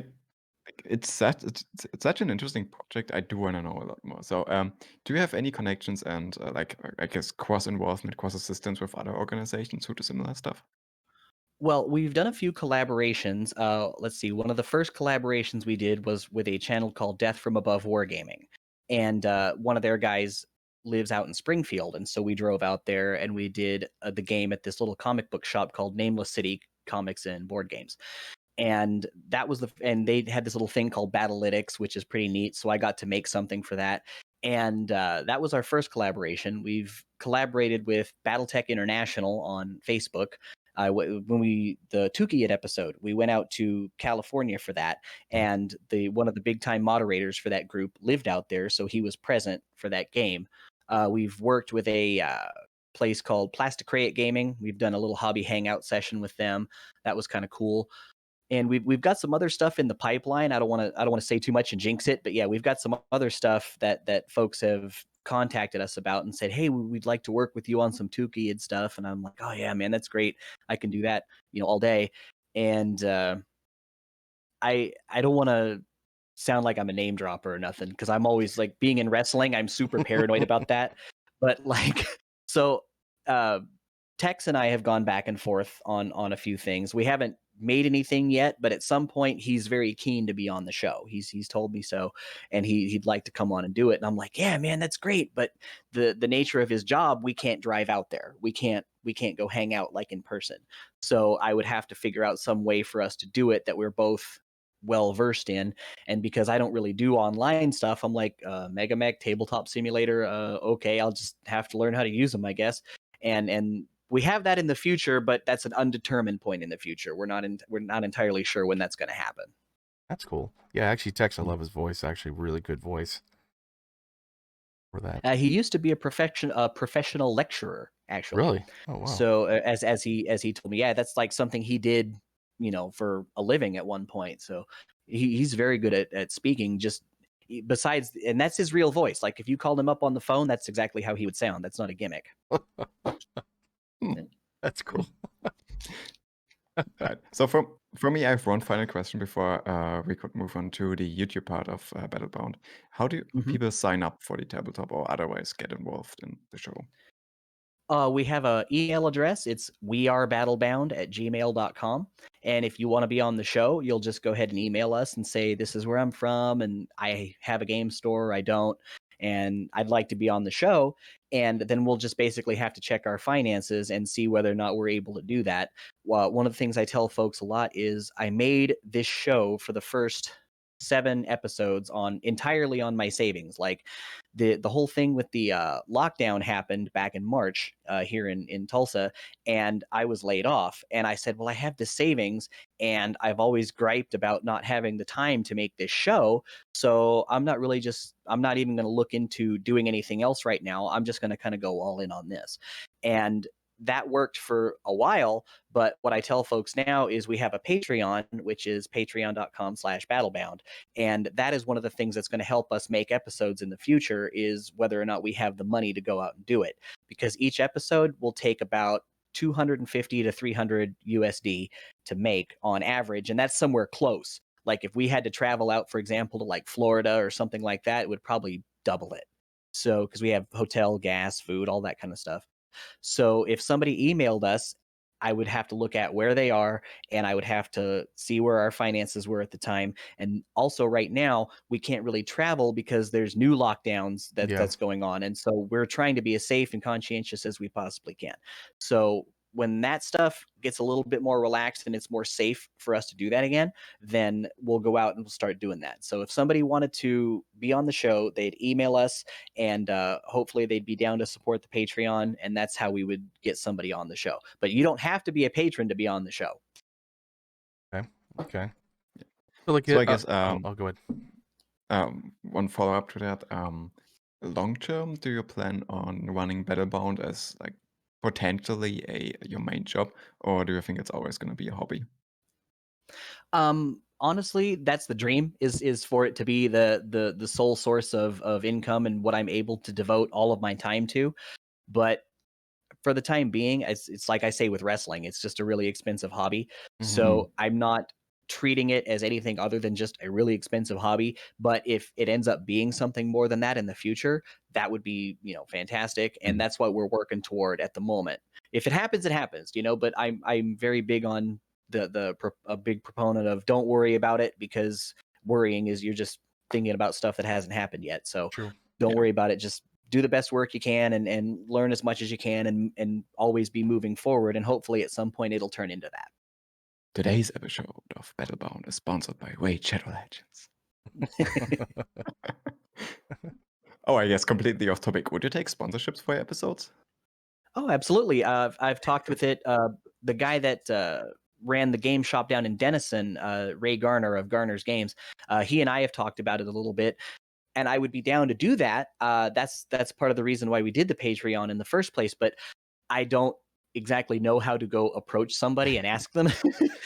it's such an interesting project. I do want to know a lot more. So, do you have any connections and I guess cross involvement, cross assistance with other organizations who do similar stuff? Well, we've done a few collaborations. Let's see. One of the first collaborations we did was with a channel called Death from Above Wargaming, and one of their guys lives out in Springfield, and so we drove out there and we did the game at this little comic book shop called Nameless City Comics and Board Games. And that was and they had this little thing called Battlytics, which is pretty neat. So I got to make something for that. And that was our first collaboration. We've collaborated with Battletech International on Facebook. When the Tukiyid episode, we went out to California for that, and one of the big time moderators for that group lived out there, so he was present for that game. We've worked with a place called Plastic Crate Gaming. We've done a little hobby hangout session with them. That was kind of cool. And we've got some other stuff in the pipeline. I don't want to say too much and jinx it, but yeah, we've got some other stuff that folks have contacted us about and said, hey, we'd like to work with you on some Tukiyid stuff. And I'm like, oh yeah, man, that's great. I can do that, all day. And I don't want to sound like I'm a name dropper or nothing, because I'm always like, being in wrestling, I'm super paranoid about that. But so Tex and I have gone back and forth on a few things. We haven't made anything yet, but at some point he's very keen to be on the show. He's told me so, and he'd like to come on and do it. And I'm like, yeah, man, that's great. But the nature of his job, we can't drive out there. We can't go hang out like in person. So I would have to figure out some way for us to do it that we're both well versed in. And because I don't really do online stuff, I'm like, Mega Mech, Tabletop Simulator, okay, I'll just have to learn how to use them, I guess. And we have that in the future, but that's an undetermined point in the future. We're not entirely sure when that's going to happen. That's cool. Yeah, actually, Tex, I love his voice. Actually, really good voice for that. He used to be a professional lecturer, actually. Really? Oh wow. So as he told me, yeah, that's like something he did, for a living at one point. So he's very good at speaking. Just besides, and that's his real voice. Like if you called him up on the phone, that's exactly how he would sound. That's not a gimmick. That's cool. Right. So for me, I have one final question before we could move on to the YouTube part of BattleBound. How do people sign up for the tabletop or otherwise get involved in the show? We have an email address. It's wearebattlebound@gmail.com. And if you want to be on the show, you'll just go ahead and email us and say, this is where I'm from, and I have a game store, I don't, and I'd like to be on the show. And then we'll just basically have to check our finances and see whether or not we're able to do that. One of the things I tell folks a lot is I made this show for the first 7 episodes entirely on my savings. Like the whole thing with the lockdown happened back in March here in Tulsa, and I was laid off. And I said, well, I have the savings, and I've always griped about not having the time to make this show. So I'm not even going to look into doing anything else right now. I'm just going to kind of go all in on this. And that worked for a while, but what I tell folks now is we have a Patreon, which is patreon.com/battlebound. And that is one of the things that's going to help us make episodes in the future, is whether or not we have the money to go out and do it. Because each episode will take about 250 to 300 USD to make on average, and that's somewhere close. Like if we had to travel out, for example, to like Florida or something like that, it would probably double it. So, because we have hotel, gas, food, all that kind of stuff. So if somebody emailed us, I would have to look at where they are, and I would have to see where our finances were at the time. And also right now, we can't really travel because there's new lockdowns that's going on. And so we're trying to be as safe and conscientious as we possibly can. So when that stuff gets a little bit more relaxed and it's more safe for us to do that again, then we'll go out and we'll start doing that. So if somebody wanted to be on the show, they'd email us, and hopefully they'd be down to support the Patreon, and that's how we would get somebody on the show. But you don't have to be a patron to be on the show. Okay. So I guess I'll go ahead. one follow-up to that. Long term, do you plan on running BattleBound as like potentially your main job, or do you think it's always going to be a hobby? Honestly, that's the dream, is for it to be the sole source of income and what I'm able to devote all of my time to. But for the time being, it's like I say with wrestling, it's just a really expensive hobby. So I'm not treating it as anything other than just a really expensive hobby. But if it ends up being something more than that in the future, that would be, fantastic. And that's what we're working toward at the moment. If it happens, it happens, but I'm very big on a big proponent of don't worry about it, because worrying is you're just thinking about stuff that hasn't happened yet. So don't worry about it. Just do the best work you can and learn as much as you can, and always be moving forward. And hopefully at some point it'll turn into that. Today's episode of BattleBound is sponsored by Raid Shadow Legends. Oh, I guess completely off topic. Would you take sponsorships for your episodes? Oh, absolutely. I've talked with it. The guy that ran the game shop down in Denison, Ray Garner of Garner's Games, he and I have talked about it a little bit, and I would be down to do that. That's part of the reason why we did the Patreon in the first place. But I don't exactly know how to go approach somebody and ask them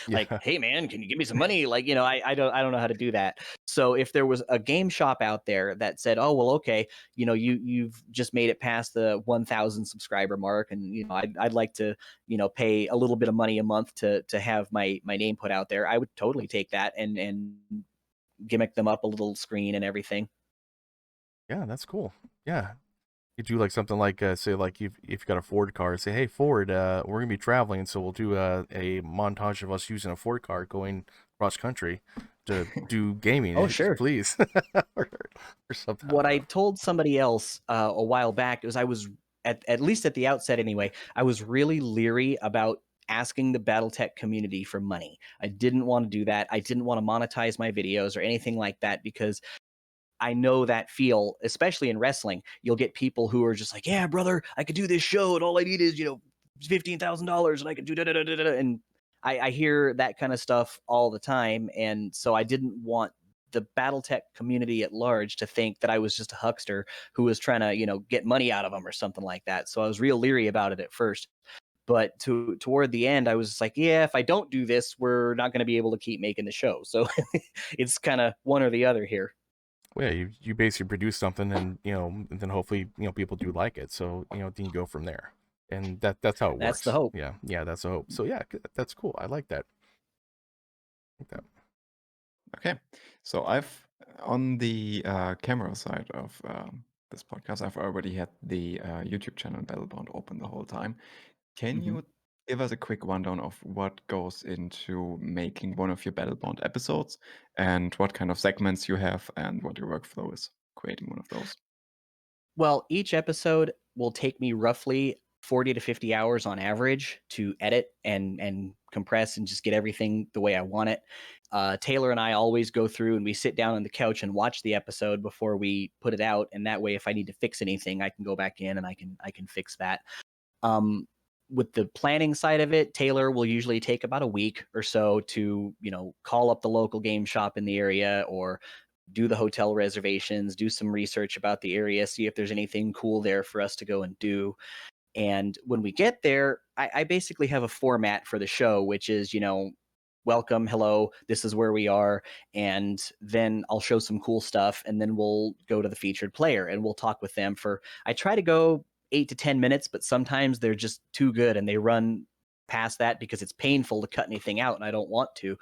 like, hey man, can you give me some money? Like, I don't know how to do that. So if there was a game shop out there that said, oh, well, okay, you've just made it past the 1,000 subscriber mark, and I'd like to pay a little bit of money a month to have my name put out there, I would totally take that and gimmick them up a little screen and everything. Yeah, that's cool. Yeah. You do like something like say like if you've got a Ford car, say, hey Ford, we're gonna be traveling, so we'll do a montage of us using a Ford car going cross country to do gaming. Oh, sure, please. or something. What I told somebody else a while back is I was at least at the outset anyway, I was really leery about asking the Battletech community for money. I didn't want to do that. I didn't want to monetize my videos or anything like that, because I know that feel, especially in wrestling. You'll get people who are just like, yeah, brother, I could do this show and all I need is, $15,000 and I could do da-da-da-da-da. And I hear that kind of stuff all the time. And so I didn't want the Battletech community at large to think that I was just a huckster who was trying to, get money out of them or something like that. So I was real leery about it at first. But toward the end, I was just like, yeah, if I don't do this, we're not going to be able to keep making the show. So it's kind of one or the other here. Well, yeah, you basically produce something, and and then hopefully people do like it. So then you go from there, and that's how it works. That's the hope. Yeah, that's the hope. So yeah, that's cool. I like that. Okay, so I've on the camera side of this podcast, I've already had the YouTube channel BattleBound open the whole time. Can you give us a quick rundown of what goes into making one of your BattleBound episodes, and what kind of segments you have, and what your workflow is creating one of those? Well, each episode will take me roughly 40 to 50 hours on average to edit and compress and just get everything the way I want it. Taylor and I always go through and we sit down on the couch and watch the episode before we put it out, and that way, if I need to fix anything, I can go back in and I can fix that. With the planning side of it, Taylor will usually take about a week or so to call up the local game shop in the area, or do the hotel reservations, do some research about the area, see if there's anything cool there for us to go and do. And when we get there, I basically have a format for the show, which is, welcome, hello, this is where we are. And then I'll show some cool stuff, and then we'll go to the featured player and we'll talk with them I try to go 8 to 10 minutes, but sometimes they're just too good and they run past that because it's painful to cut anything out and I don't want to.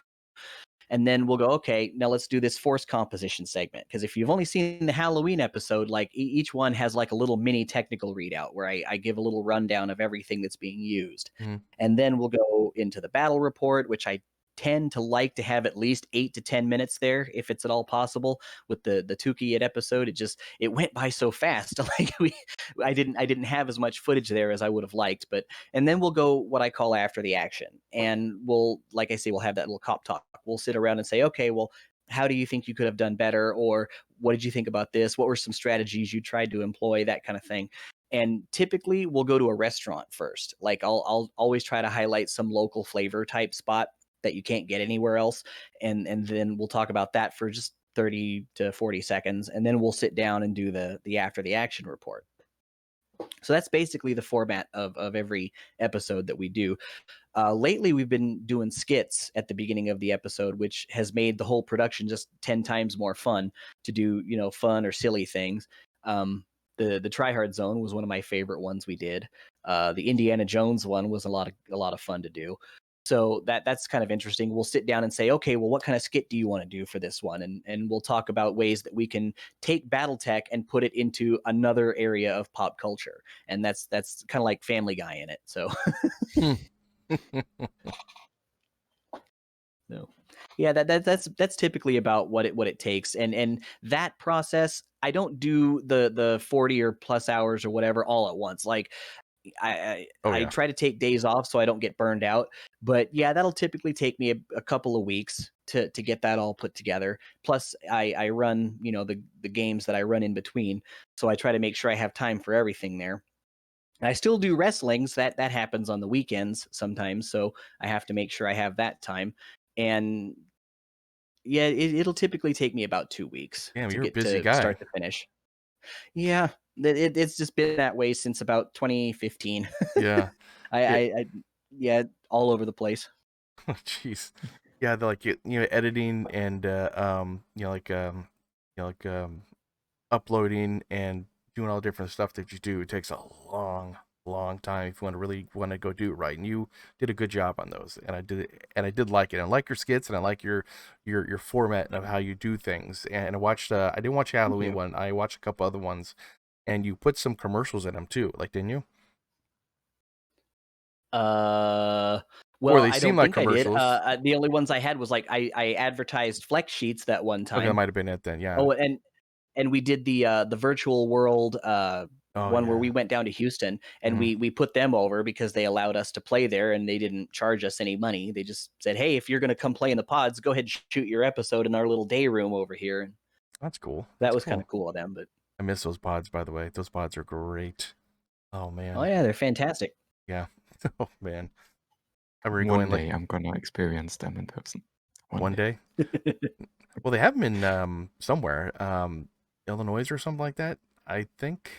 And then we'll go, okay, now let's do this force composition segment. Because if you've only seen the Halloween episode, like each one has like a little mini technical readout where I give a little rundown of everything that's being used. And then we'll go into the battle report, which I tend to like to have at least 8 to 10 minutes there, if it's at all possible. With the Tukiyat episode, it went by so fast. Like I didn't have as much footage there as I would have liked. And then we'll go what I call after the action, and we'll have that little cop talk. We'll sit around and say, okay, well, how do you think you could have done better, or what did you think about this? What were some strategies you tried to employ? That kind of thing. And typically we'll go to a restaurant first. Like I'll always try to highlight some local flavor type spot that you can't get anywhere else. And then we'll talk about that for just 30 to 40 seconds. And then we'll sit down and do the after the action report. So that's basically the format of every episode that we do. Lately, we've been doing skits at the beginning of the episode, which has made the whole production just 10 times more fun to do, fun or silly things. The Tryhard Zone was one of my favorite ones we did. The Indiana Jones one was a lot of fun to do. So that's kind of interesting. We'll sit down and say, okay, well, what kind of skit do you want to do for this one? And we'll talk about ways that we can take Battletech and put it into another area of pop culture. And that's kind of like Family Guy in it. So, no, yeah, that's typically about what it takes. And that process, I don't do the 40 or plus hours or whatever all at once. Like, I try to take days off so I don't get burned out. But yeah, that'll typically take me a couple of weeks to get that all put together. Plus, I run, the games that I run in between. So I try to make sure I have time for everything there. And I still do wrestlings. That happens on the weekends sometimes. So I have to make sure I have that time. And yeah, it'll typically take me about 2 weeks Damn, to you're a get busy to guy. start to finish. Yeah, it's just been that way since about 2015. Yeah. I all over the place. Jeez. Yeah, editing and uploading and doing all the different stuff that you do. It takes a long time if you really want to go do it right. And you did a good job on those, and I did like it. I like your skits, and I like your format of how you do things. And I watched I didn't watch the Halloween one. I watched a couple other ones, and you put some commercials in them too, didn't you? Well, they I seem don't like think I did. commercials. The only ones I had was I advertised Flex Sheets that one time. Okay, that might have been it then. Yeah. Oh, and we did the virtual world Oh, one where yeah. we went down to Houston and Mhm. we put them over because they allowed us to play there and they didn't charge us any money. They just said, "Hey, if you're going to come play in the pods, go ahead and shoot your episode in our little day room over here." And That's cool. that That's was kind cool. of cool of them. But I miss those pods, by the way. Those pods are great. Oh, oh man. yeah, they're fantastic. Yeah. Oh, man. I remember One going, like, day I'm gonna experience them in person. one day. Well, they have them in somewhere, Illinois or something like that. I think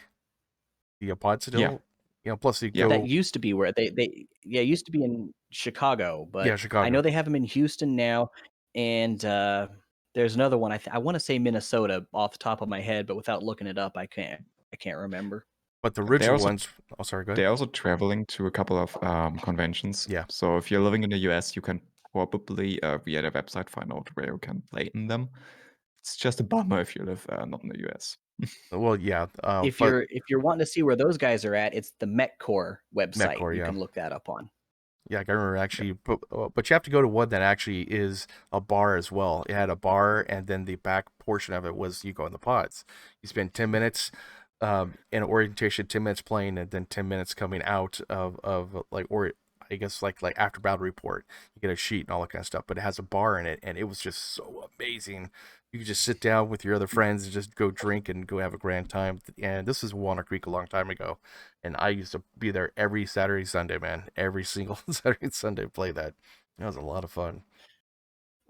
the pod Yeah, still, plus you yeah. That go, used to be where they yeah, it used to be in Chicago, yeah, but I know Chicago. they have them in Houston now, and there's another one. I want to say Minnesota off the top of my head, but without looking it up, I can't remember. But the They're original also ones, oh, sorry, go ahead. they're also traveling to a couple of conventions. Yeah. So if you're living in the US, you can probably via their website find out where you can play in them. It's just a bummer if you live not in the US. Well, yeah. If But you're wanting to see where those guys are at, it's the Mechcore website. Mechwarrior, You yeah. can look that up on. Yeah, I remember actually, but you have to go to one that actually is a bar as well. It had a bar, and then the back portion of it was you go in the pods. You spend 10 minutes in orientation, 10 minutes playing, and then 10 minutes coming out of like, or I guess like after battle report. You get a sheet and all that kind of stuff, but it has a bar in it, and it was just so amazing. You could just sit down with your other friends and just go drink and go have a grand time. And this is Walnut Creek a long time ago. And I used to be there every Saturday, Sunday, man. Every single Saturday and Sunday, play that. That was a lot of fun.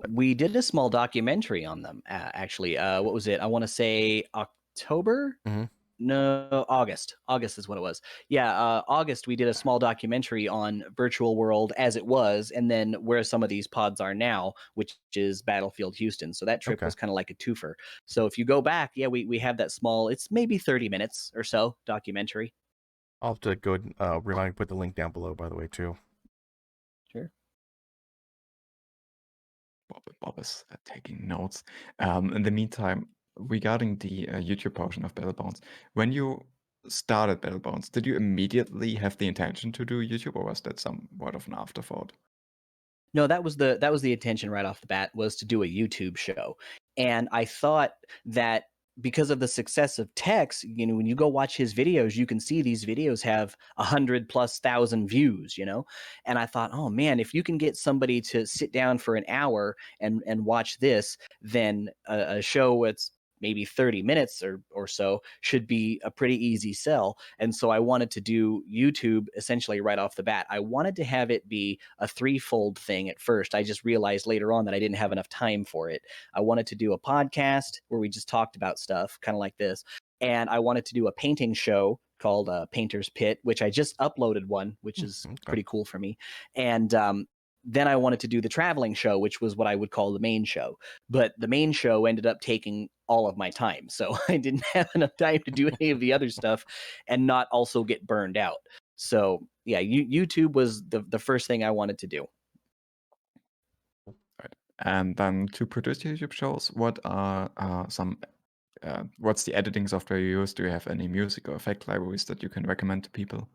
We did a small documentary on them, actually. What was it? I want to say October. Mm-hmm. No, August. August is what it was. Yeah, August, we did a small documentary on Virtual World as it was, and then where some of these pods are now, which is Battlefield Houston. So that trip Okay. was kind of like a twofer. So if you go back, yeah, we have that small, it's maybe 30 minutes or so documentary. I'll have to go and remind you to put the link down below, by the way, too. Sure. Bob is taking notes. In the meantime, regarding the YouTube portion of BattleBounds, when you started BattleBounds, did you immediately have the intention to do YouTube, or was that somewhat of an afterthought? No, that was the intention right off the bat, was to do a YouTube show. And I thought that because of the success of Tex, when you go watch his videos, you can see these videos have 100,000+ views, And I thought, oh man, if you can get somebody to sit down for an hour and watch this, then a show that's maybe 30 minutes or so should be a pretty easy sell. And so I wanted to do YouTube essentially right off the bat. I wanted to have it be a threefold thing at first. I just realized later on that I didn't have enough time for it. I wanted to do a podcast where we just talked about stuff, kind of like this. And I wanted to do a painting show called Painter's Pit, which I just uploaded one, which is pretty cool for me. And then I wanted to do the traveling show, which was what I would call the main show. But the main show ended up taking all of my time. So I didn't have enough time to do any of the other stuff and not also get burned out. So yeah, YouTube was the first thing I wanted to do. Right. And then to produce YouTube shows, what are what's the editing software you use? Do you have any music or effect libraries that you can recommend to people?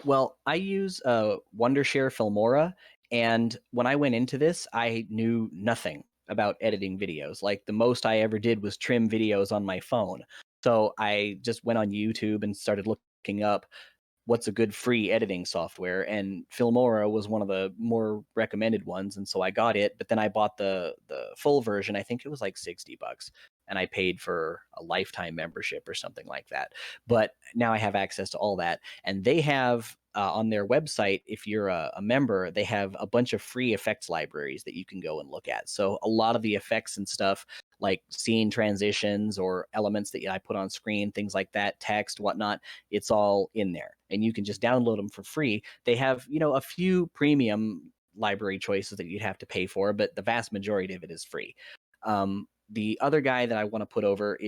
Well, I use Wondershare Filmora, and when I went into this, I knew nothing about editing videos. Like the most I ever did was trim videos on my phone. So I just went on YouTube and started looking up what's a good free editing software, and Filmora was one of the more recommended ones, and so I got it. But then I bought the full version. I think it was like $60, and I paid for a lifetime membership or something like that. But now I have access to all that, and they have on their website, if you're a member, they have a bunch of free effects libraries that you can go and look at. So a lot of the effects and stuff, like scene transitions or elements that I put on screen, things like that, text, whatnot, it's all in there. And you can just download them for free. They have, a few premium library choices that you'd have to pay for, but the vast majority of it is free. The other guy that I want to put over,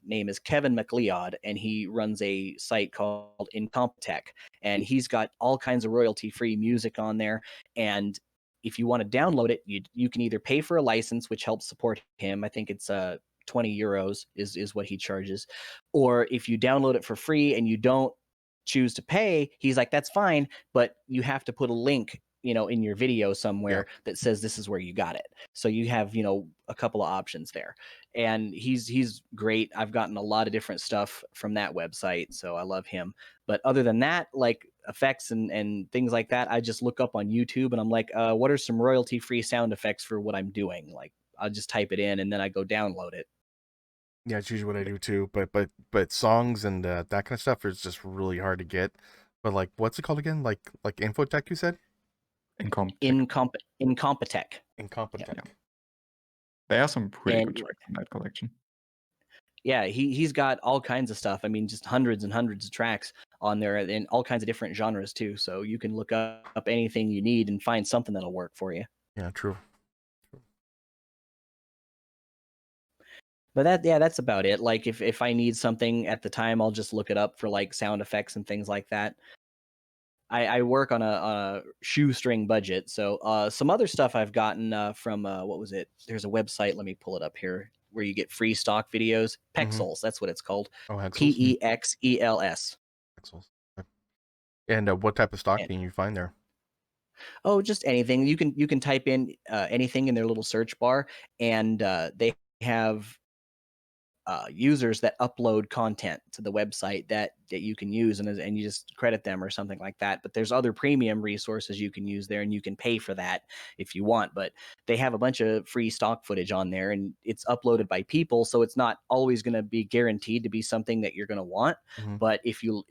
name is Kevin McLeod, and he runs a site called Incompetech, and he's got all kinds of royalty-free music on there. And if you want to download it, you can either pay for a license, which helps support him. I think it's 20 euros is what he charges. Or if you download it for free and you don't choose to pay, he's like, that's fine, but you have to put a link in your video somewhere that says this is where you got it. So you have, a couple of options there. And he's great. I've gotten a lot of different stuff from that website, so I love him. But other than that, like effects and things like that, I just look up on YouTube and I'm like, what are some royalty-free sound effects for what I'm doing? Like I'll just type it in and then I go download it. Yeah, it's usually what I do too. But songs and that kind of stuff is just really hard to get. But like, what's it called again? Like Infotech, you said? Incompetech. Incompetech. Incompetech. Yeah. There are some pretty And good tracks in that collection. yeah, he's got all kinds of stuff. I mean, just hundreds and hundreds of tracks on there in all kinds of different genres too. So you can look up anything you need and find something that'll work for you. Yeah, true. But that's about it. Like if I need something at the time, I'll just look it up for like sound effects and things like that. I work on a shoestring budget. So some other stuff I've gotten from what was it? There's a website. Let me pull it up here where you get free stock videos. Pexels, that's what it's called. Oh, Hexels. Pexels. Pexels. And what type of stock And- can you find there? Oh, just anything. You can type in anything in their little search bar, and they have users that upload content to the website that you can use, and you just credit them or something like that. But there's other premium resources you can use there, and you can pay for that if you want. But they have a bunch of free stock footage on there, and it's uploaded by people, so it's not always going to be guaranteed to be something that you're going to want. Mm-hmm. But if you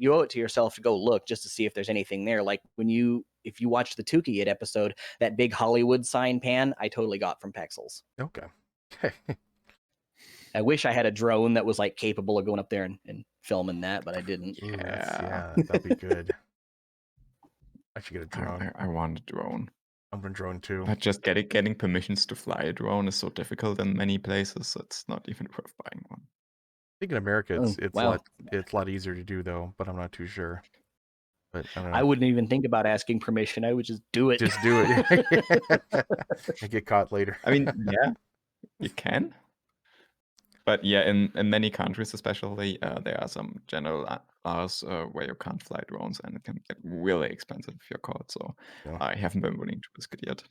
owe it to yourself to go look just to see if there's anything there. Like if you watch the Tukey episode, that big Hollywood sign pan, I totally got from Pexels. Okay. I wish I had a drone that was like capable of going up there and filming that, but I didn't. Ooh, that'd be good. I should get a drone. I want a drone. I want a drone too. But just getting permissions to fly a drone is so difficult in many places. It's not even worth buying one. I think in America it's wow. a lot easier to do though, but I'm not too sure. But I don't know. I wouldn't even think about asking permission. I would just do it. Just do it. And get caught later. I mean, yeah, you can. But yeah, in many countries, especially, there are some general laws where you can't fly drones, and it can get really expensive if you're caught. So I haven't been willing to risk it yet.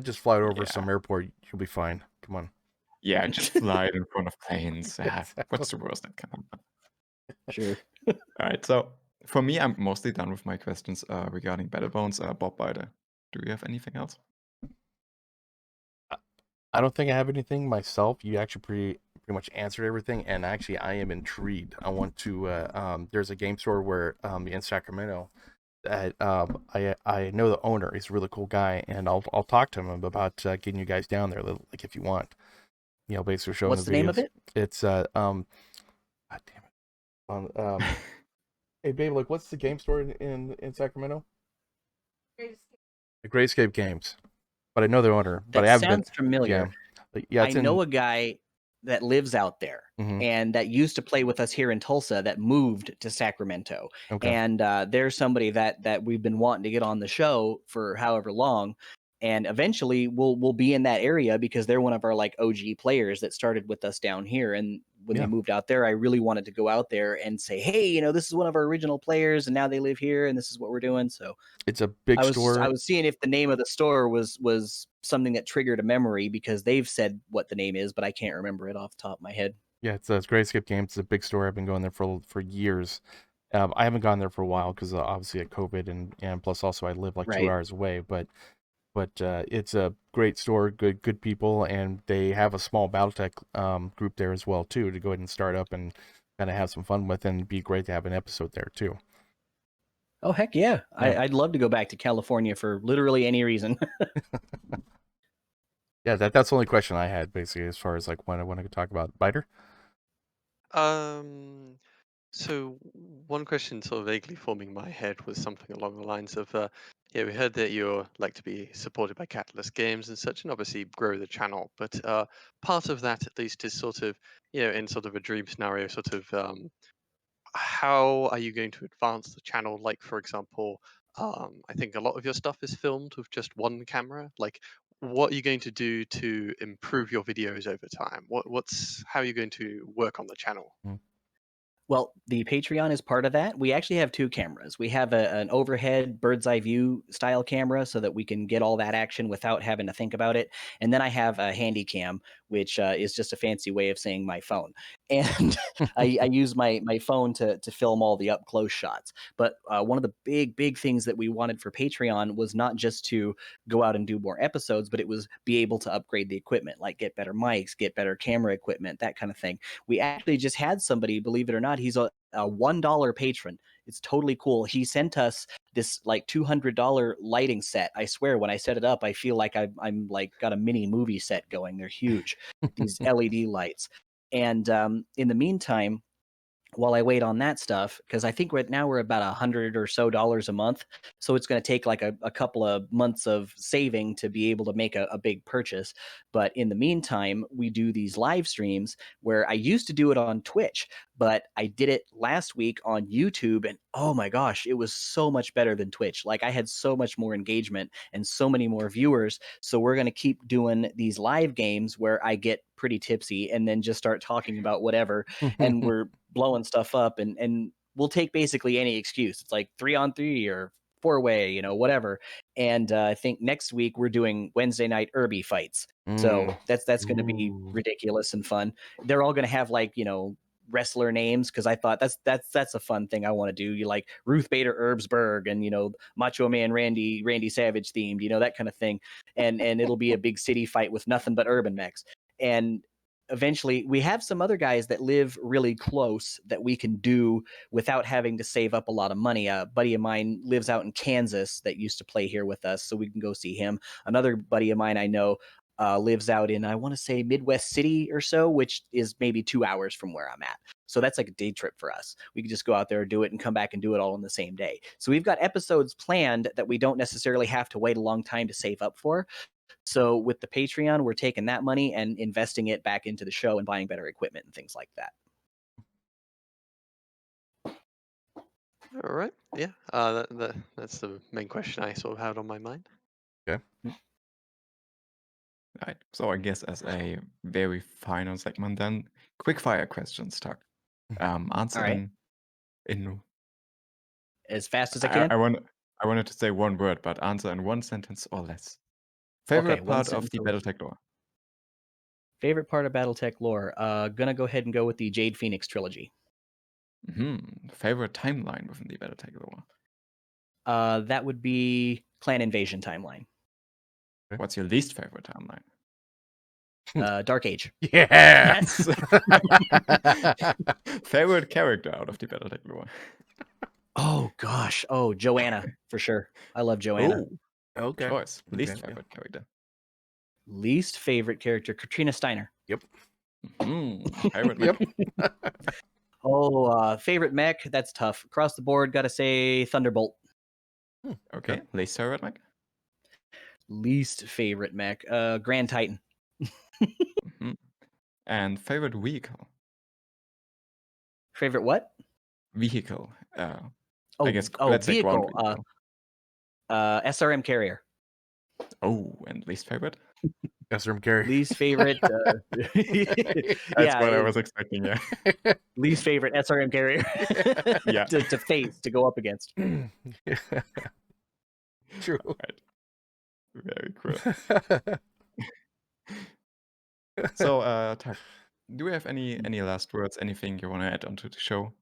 Just fly it over some airport. You'll be fine. Come on. Yeah, just fly it in front of planes. What's the worst that can happen? Sure. All right. So for me, I'm mostly done with my questions regarding BattleBounds. Bob Bider, do you have anything else? I don't think I have anything myself. You actually pretty much answered everything, and actually I am intrigued. I want to. There's a game store where in Sacramento that I know the owner. He's a really cool guy, and I'll talk to him about getting you guys down there, like if you want. Basically showing What's the name of it? It's God damn it. Hey babe, like what's the game store in Sacramento? The Greatscape Games. But I know the owner. But I haven't sounds familiar. Yeah, I know a guy that lives out there and that used to play with us here in Tulsa that moved to Sacramento. Okay. And there's somebody that we've been wanting to get on the show for however long. And eventually we'll be in that area because they're one of our like OG players that started with us down here. And when they moved out there, I really wanted to go out there and say, hey, this is one of our original players and now they live here and this is what we're doing. So it's a big store. I was seeing if the name of the store was something that triggered a memory because they've said what the name is, but I can't remember it off the top of my head. Yeah, it's Greatscape Games. It's a big store. I've been going there for years. I haven't gone there for a while because obviously at COVID and plus also I live like 2 hours away. But it's a great store, good people, and they have a small Battletech group there as well too to go ahead and start up and kind of have some fun with, and it'd be great to have an episode there too. Oh heck yeah! I'd love to go back to California for literally any reason. Yeah, that's the only question I had basically as far as like when I want to talk about Biter. So one question sort of vaguely forming in my head was something along the lines of, we heard that you're like to be supported by Catalyst Games and such, and obviously grow the channel. But part of that, at least, is sort of, in sort of a dream scenario, sort of, how are you going to advance the channel? Like, for example, I think a lot of your stuff is filmed with just one camera. Like, what are you going to do to improve your videos over time? How are you going to work on the channel? Well, the Patreon is part of that. We actually have 2 cameras. We have an overhead bird's eye view style camera so that we can get all that action without having to think about it. And then I have a handy cam, which is just a fancy way of saying my phone. And I use my phone to film all the up close shots. But one of the big things that we wanted for Patreon was not just to go out and do more episodes, but it was be able to upgrade the equipment, like get better mics, get better camera equipment, that kind of thing. We actually just had somebody, believe it or not, he's a $1 patron. It's totally cool. He sent us this like $200 lighting set. I swear, when I set it up, I feel like I'm like got a mini movie set going. They're huge, these LED lights. And in the meantime, while I wait on that stuff, because I think right now we're about $100 or so a month. So it's going to take like a couple of months of saving to be able to make a big purchase. But in the meantime, we do these live streams where I used to do it on Twitch, but I did it last week on YouTube. And oh my gosh, it was so much better than Twitch. Like I had so much more engagement and so many more viewers. So we're going to keep doing these live games where I get pretty tipsy and then just start talking about whatever. And we're blowing stuff up, and we'll take basically any excuse. It's like 3-on-3 or 4-way, whatever. And I think next week we're doing Wednesday night Irby fights. So that's going to be ridiculous and fun. They're all going to have like, wrestler names, because I thought that's a fun thing I want to do. You like Ruth Bader Erbsberg and Macho Man Randy Savage themed, that kind of thing. And it'll be a big city fight with nothing but urban mechs. And eventually we have some other guys that live really close that we can do without having to save up a lot of money. A buddy of mine lives out in Kansas that used to play here with us, so we can go see him. Another buddy of mine I know lives out in, I want to say, Midwest City or so, which is maybe 2 hours from where I'm at. So that's like a day trip for us. We can just go out there, do it, and come back and do it all in the same day. So we've got episodes planned that we don't necessarily have to wait a long time to save up for. So with the Patreon, we're taking that money and investing it back into the show and buying better equipment and things like that. All right. Yeah. That's the main question I sort of had on my mind. Okay. Right. So I guess as a very final segment, then quick fire questions, Tuck. Answer All right. in As fast as I can. I wanted to say one word, but answer in one sentence or less. Favorite part of the Battletech lore? Favorite part of Battletech lore? Gonna go ahead and go with the Jade Phoenix trilogy. Favorite timeline within the Battletech lore? That would be Clan Invasion timeline. What's your least favorite timeline? Dark Age. Yes. Favorite character out of the Battletech lore? Oh gosh. Oh, Joanna for sure. I love Joanna. Oh, okay. Choice. Least Okay, yeah. favorite character. Least favorite character, Katrina Steiner. Yep. Favorite mech? Oh, favorite mech? That's tough. Across the board, gotta say Thunderbolt. Okay. Least favorite mech? Least favorite mech, Grand Titan. And favorite vehicle? Favorite what? Vehicle. I guess let's take one vehicle. SRM carrier. Oh, and least favorite? SRM carry. Least favorite. That's what I was expecting. Yeah. Least favorite SRM carrier. Yeah. to face, to go up against. True. Right. Very cool. So, Tuck, do we have any last words? Anything you want to add onto the show?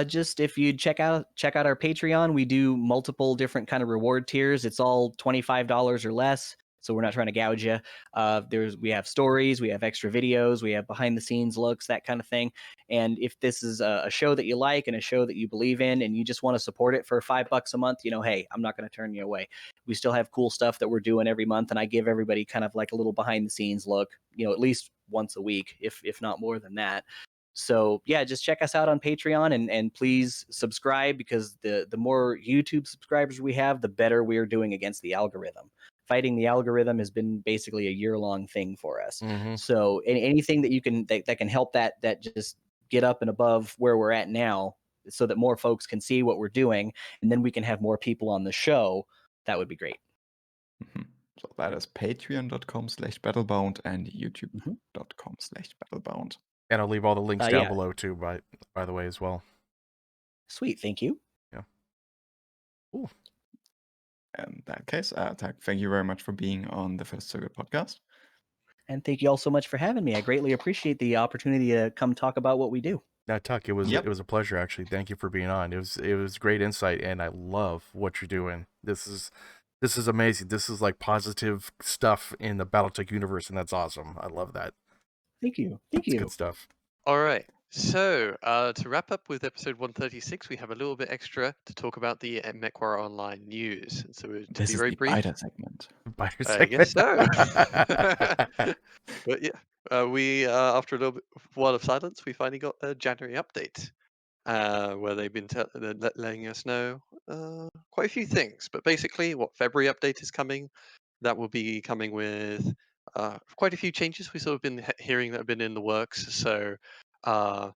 Just if you check out our Patreon, we do multiple different kind of reward tiers. It's all $25 or less, so we're not trying to gouge you. We have stories, we have extra videos, we have behind the scenes looks, that kind of thing. And if this is a show that you like and a show that you believe in, and you just want to support it for $5 a month, hey, I'm not going to turn you away. We still have cool stuff that we're doing every month, and I give everybody kind of like a little behind the scenes look, at least once a week, if not more than that. So yeah, just check us out on Patreon and please subscribe, because the more YouTube subscribers we have, the better we are doing against the algorithm. Fighting the algorithm has been basically a year-long thing for us. So anything that you can that can help that just get up and above where we're at now, so that more folks can see what we're doing, and then we can have more people on the show, that would be great. So that is patreon.com/battlebound and youtube.com/battlebound. And I'll leave all the links down Yeah. below too, by the way, as well. Sweet, thank you. Yeah. Cool. In that case, Tuck, thank you very much for being on the First Circuit podcast. And thank you all so much for having me. I greatly appreciate the opportunity to come talk about what we do. Now, Tuck, it was a pleasure actually. Thank you for being on. It was great insight, and I love what you're doing. This is amazing. This is like positive stuff in the Battletech universe, and that's awesome. I love that. Thank you. It's good stuff. All right. So to wrap up with episode 136, we have a little bit extra to talk about the Mechwarrior Online news. And so to This be is very the brief, beta segment. I guess so. But yeah, we after a little bit while of silence, we finally got a January update where they've been letting us know quite a few things. But basically, what February update is coming, that will be coming with quite a few changes we've sort of been hearing that have been in the works. So trying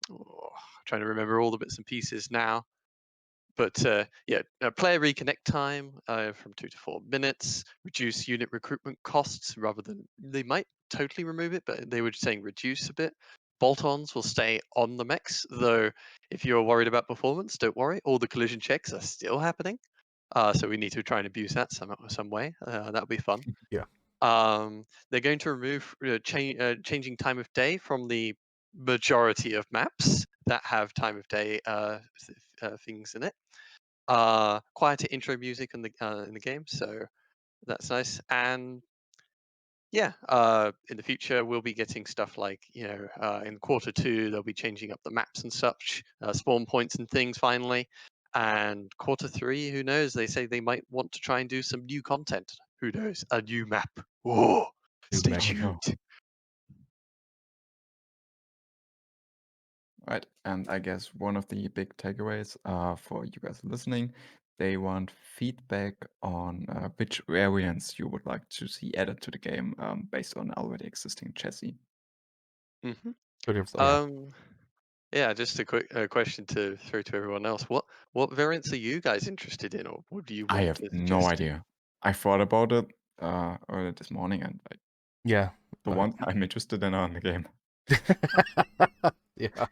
to remember all the bits and pieces now. But player reconnect time from 2 to 4 minutes, reduce unit recruitment costs rather than they might totally remove it, but they were saying reduce a bit. Bolt-ons will stay on the mechs, though if you're worried about performance, don't worry, all the collision checks are still happening. So we need to try and abuse that some way. That'll be fun. Yeah. They're going to remove changing time of day from the majority of maps that have time of day things in it. Quieter intro music in the game, so that's nice. And yeah, in the future we'll be getting stuff like in Q2 they'll be changing up the maps and such, spawn points and things finally. And Q3, who knows? They say they might want to try and do some new content. Who knows? A new map. Oh, stay map. tuned. Right, and I guess one of the big takeaways for you guys listening, they want feedback on which variants you would like to see added to the game based on already existing chassis. Mm-hmm. Yeah. Yeah, just a quick question to throw to everyone else. What variants are you guys interested in, or what do you I want have to no suggest? idea. I thought about it earlier this morning, and Yeah. the one I'm interested in are in the game. Yeah.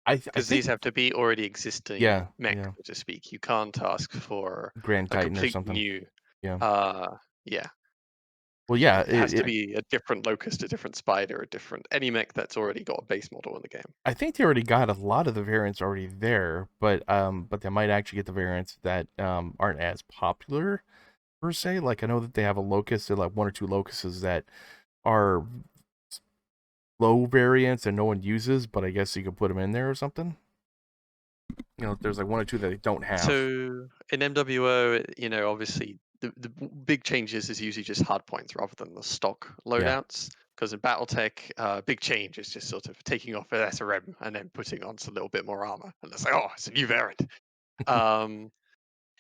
I Because think these have to be already existing mech, yeah. so to speak. You can't ask for Grand a Titan or complete something. new. Yeah. Yeah, Well, yeah. it has to be a different locust, a different spider, any mech that's already got a base model in the game. I think they already got a lot of the variants already there, but they might actually get the variants that aren't as popular per se. Like I know that they have a locust, like 1 or 2 locusts that are low variants and no one uses, but I guess you could put them in there or something. There's like 1 or 2 that they don't have. So in MWO, obviously the big changes is usually just hard points rather than the stock loadouts. Because in Battletech, big change is just sort of taking off an SRM and then putting on a little bit more armor, and it's like, oh, it's a new variant.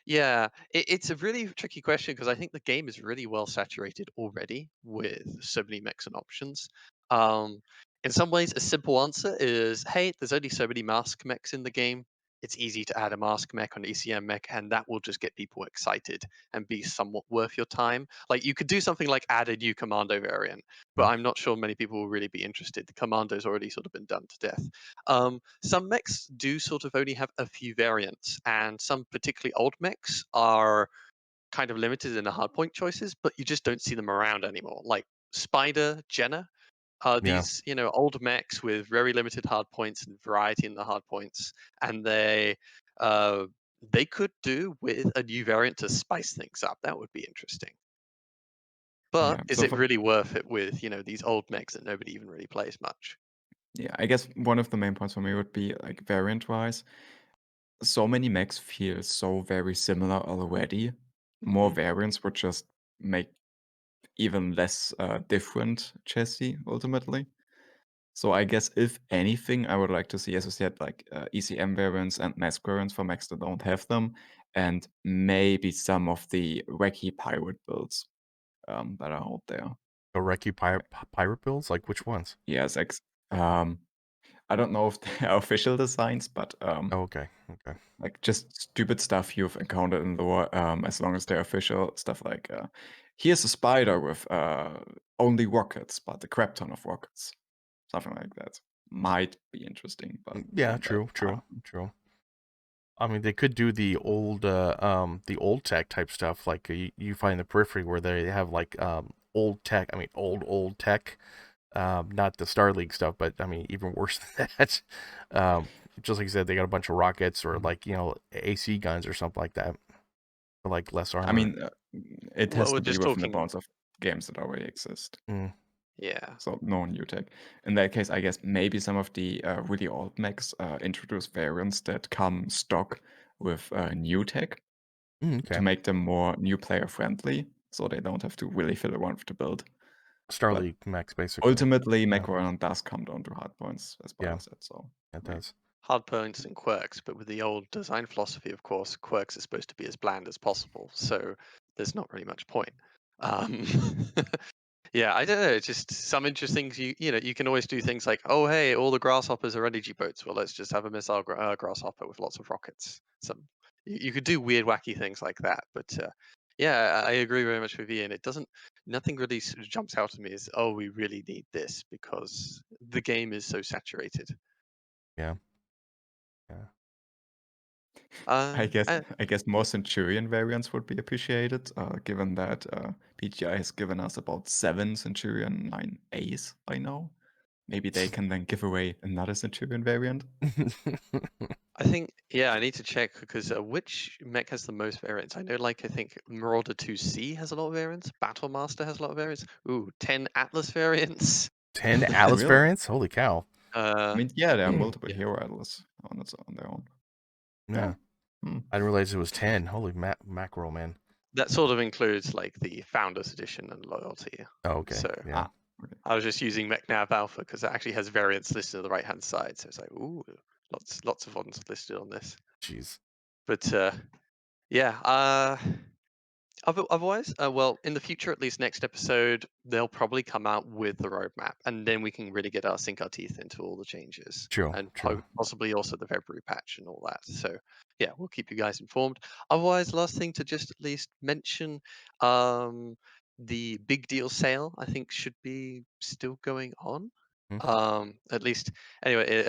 Yeah, it's a really tricky question because I think the game is really well saturated already with so many mechs and options. In some ways, a simple answer is, hey, there's only so many mask mechs in the game. It's easy to add a mask mech on ECM mech, and that will just get people excited and be somewhat worth your time. Like you could do something like add a new commando variant, but I'm not sure many people will really be interested. The commando's already sort of been done to death. Some mechs do sort of only have a few variants, and some particularly old mechs are kind of limited in the hardpoint choices, but you just don't see them around anymore. Like Spider, Jenna, these old mechs with very limited hardpoints and variety in the hardpoints, and they could do with a new variant to spice things up. That would be interesting. But Yeah, is so it really worth it with these old mechs that nobody even really plays much? yeah, I guess one of the main points for me would be like variant-wise. So many mechs feel so very similar already. More variants would just make even less different chassis ultimately. So I guess if anything, I would like to see, as you said, like ECM variants and mask variants for mechs that don't have them, and maybe some of the wacky pirate builds that are out there. The Recce pirate builds, like which ones? Yes, I don't know if they are official designs, but Okay. like just stupid stuff you've encountered in the war, as long as they're official stuff like here's a spider with only rockets, but a crap ton of rockets. something like that might be interesting. But Yeah, beyond that, true. I mean, they could do the old tech type stuff, like you find the Periphery where they have like old tech. I mean, old tech, not the Star League stuff, but I mean even worse than that. Just like you said, they got a bunch of rockets or like AC guns or something like that, for like less armor. I mean, it has We're to be just within the talking. bounds of games that already exist. Yeah. So no new tech. In that case, I guess maybe some of the really old mechs introduce variants that come stock with new tech Okay. to make them more new player friendly, so they don't have to really fiddle around with the build. Star But League mechs, basically. ultimately, Mechwarrior does come down to hard points, as Yeah. Bala said. So It does. Hard points and quirks, but with the old design philosophy, of course, quirks are supposed to be as bland as possible. So there's not really much point. Yeah, I don't know. It's just some interesting things. You can always do things like, oh, hey, all the grasshoppers are energy boats. Well, let's just have a missile grasshopper with lots of rockets. You could do weird, wacky things like that. But yeah, I agree very much with Ian. Nothing really sort of jumps out at me as, oh, we really need this because the game is so saturated. Yeah. I guess I- I guess more Centurion variants would be appreciated, given that PGI has given us about 7 Centurion 9As by now. Maybe they can then give away another Centurion variant. I think, yeah, I need to check because which mech has the most variants? I know, I think Marauder 2C has a lot of variants. Battlemaster has a lot of variants. Ooh, 10 Atlas variants. 10 Atlas Really? variants? Holy cow! I mean, yeah, there are multiple yeah. hero atlas on their own. Yeah. Hmm. I didn't realize it was 10. Holy mackerel, man. That sort of includes like the Founders Edition and Loyalty. Oh, okay. So Yeah. Okay. I was just using MechNav Alpha because it actually has variants listed on the right hand side. So it's like, ooh, lots of ones listed on this. Jeez. But yeah, otherwise, well, in the future, at least next episode, they'll probably come out with the roadmap, and then we can really sink our teeth into all the changes, True. and True. possibly also the February patch and all that. So, yeah, we'll keep you guys informed. Otherwise, last thing to just at least mention, the big deal sale I think should be still going on. At least, anyway,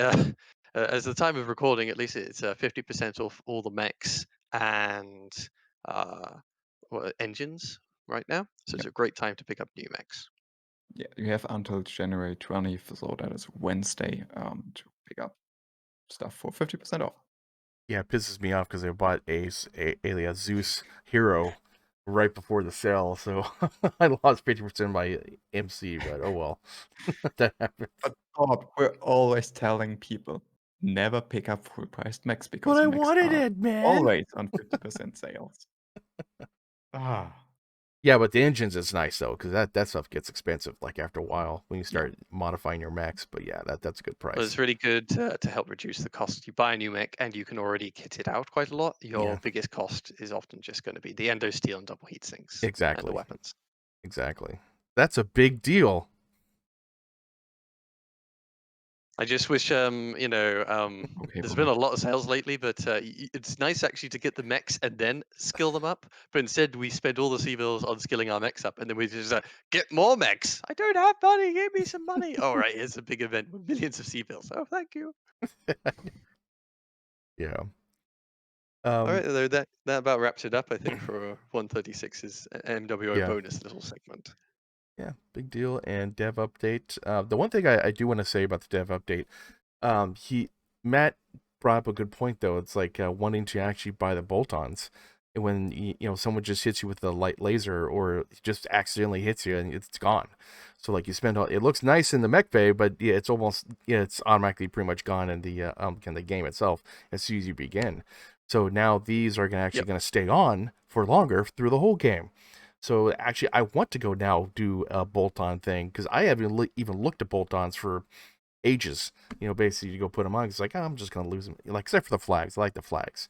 as the time of recording, at least it's 50% off all the mechs and. Engines right now. So it's a great time to pick up new mechs. Yeah, you have until January 20th, so that is Wednesday, to pick up stuff for 50% off. Yeah, it pisses me off because I bought a Zeus hero right before the sale, so I lost 50% of my MC, but oh well. That happens. But Bob, we're always telling people never pick up full priced mechs because But I mechs wanted are it, man. always on 50% sales. Yeah, but the engines is nice though, because that stuff gets expensive like after a while when you start modifying your mechs. But yeah, that's a good price. Well, it's really good to help reduce the cost. You buy a new mech and you can already kit it out quite a lot. Your biggest cost is often just going to be the endo steel and double heat sinks. Exactly. And the weapons. Exactly. That's a big deal. I just wish, there's been a lot of sales lately, but it's nice actually to get the mechs and then skill them up. But instead, we spend all the C-bills on skilling our mechs up, and then we just get more mechs. I don't have money. Give me some money. All right, here's a big event with millions of C-bills. Oh, thank you. Yeah. All right, though, that about wraps it up, I think, for 136's MWO bonus little segment. Yeah, big deal. And dev update. The one thing I do want to say about the dev update, Matt brought up a good point though. It's like wanting to actually buy the bolt-ons, and when someone just hits you with a light laser or just accidentally hits you and it's gone. So like you spend it looks nice in the mech bay, but yeah, it's almost it's automatically pretty much gone in the game itself as soon as you begin. So now these are going to stay on for longer through the whole game. So actually, I want to go now do a bolt-on thing because I haven't even looked at bolt-ons for ages. Basically, you go put them on. It's like, I'm just gonna lose them. Like except for the flags, I like the flags.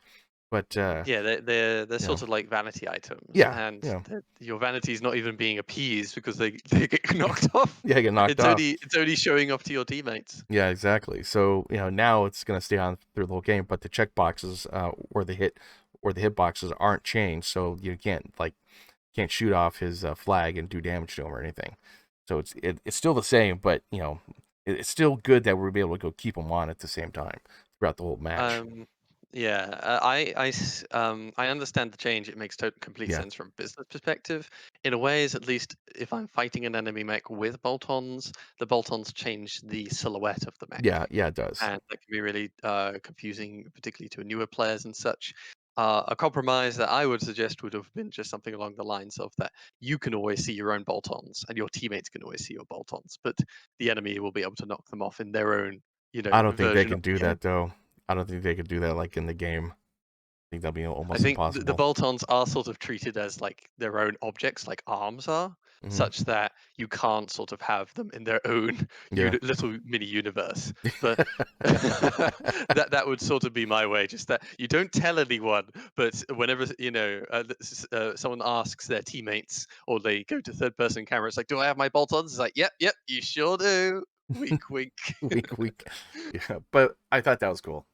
But yeah, they're sort of like vanity items. Yeah, and your vanity is not even being appeased because they get knocked off. Yeah, get knocked off. It's only showing off to your teammates. Yeah, exactly. So now it's gonna stay on through the whole game, but the check boxes or the hit boxes aren't changed, so you can't shoot off his flag and do damage to him or anything. So it's still the same, but it's still good that we'll be able to go keep them on at the same time throughout the whole match. Yeah, I understand the change. It makes complete Yeah, sense from a business perspective. In a way, is at least if I'm fighting an enemy mech with bolt-ons, the bolt-ons change the silhouette of the mech, yeah, it does. and that can be really confusing, particularly to newer players and such. A compromise that I would suggest would have been just something along the lines of that you can always see your own bolt-ons, and your teammates can always see your bolt-ons, but the enemy will be able to knock them off in their own, I don't think they version of can do the game. that though. I don't think they could do that like in the game. I think that'll be I almost think the impossible. bolt-ons are sort of treated as like their own objects, like arms are, Hmm. such that you can't sort of have them in their own Yeah. little mini universe. But that would sort of be my way, just that you don't tell anyone, but whenever someone asks their teammates or they go to third-person camera, it's like, "Do I have my bolt-ons?" It's like, "Yep, yep, you sure do." Wink, wink. week. Yeah, but I thought that was cool.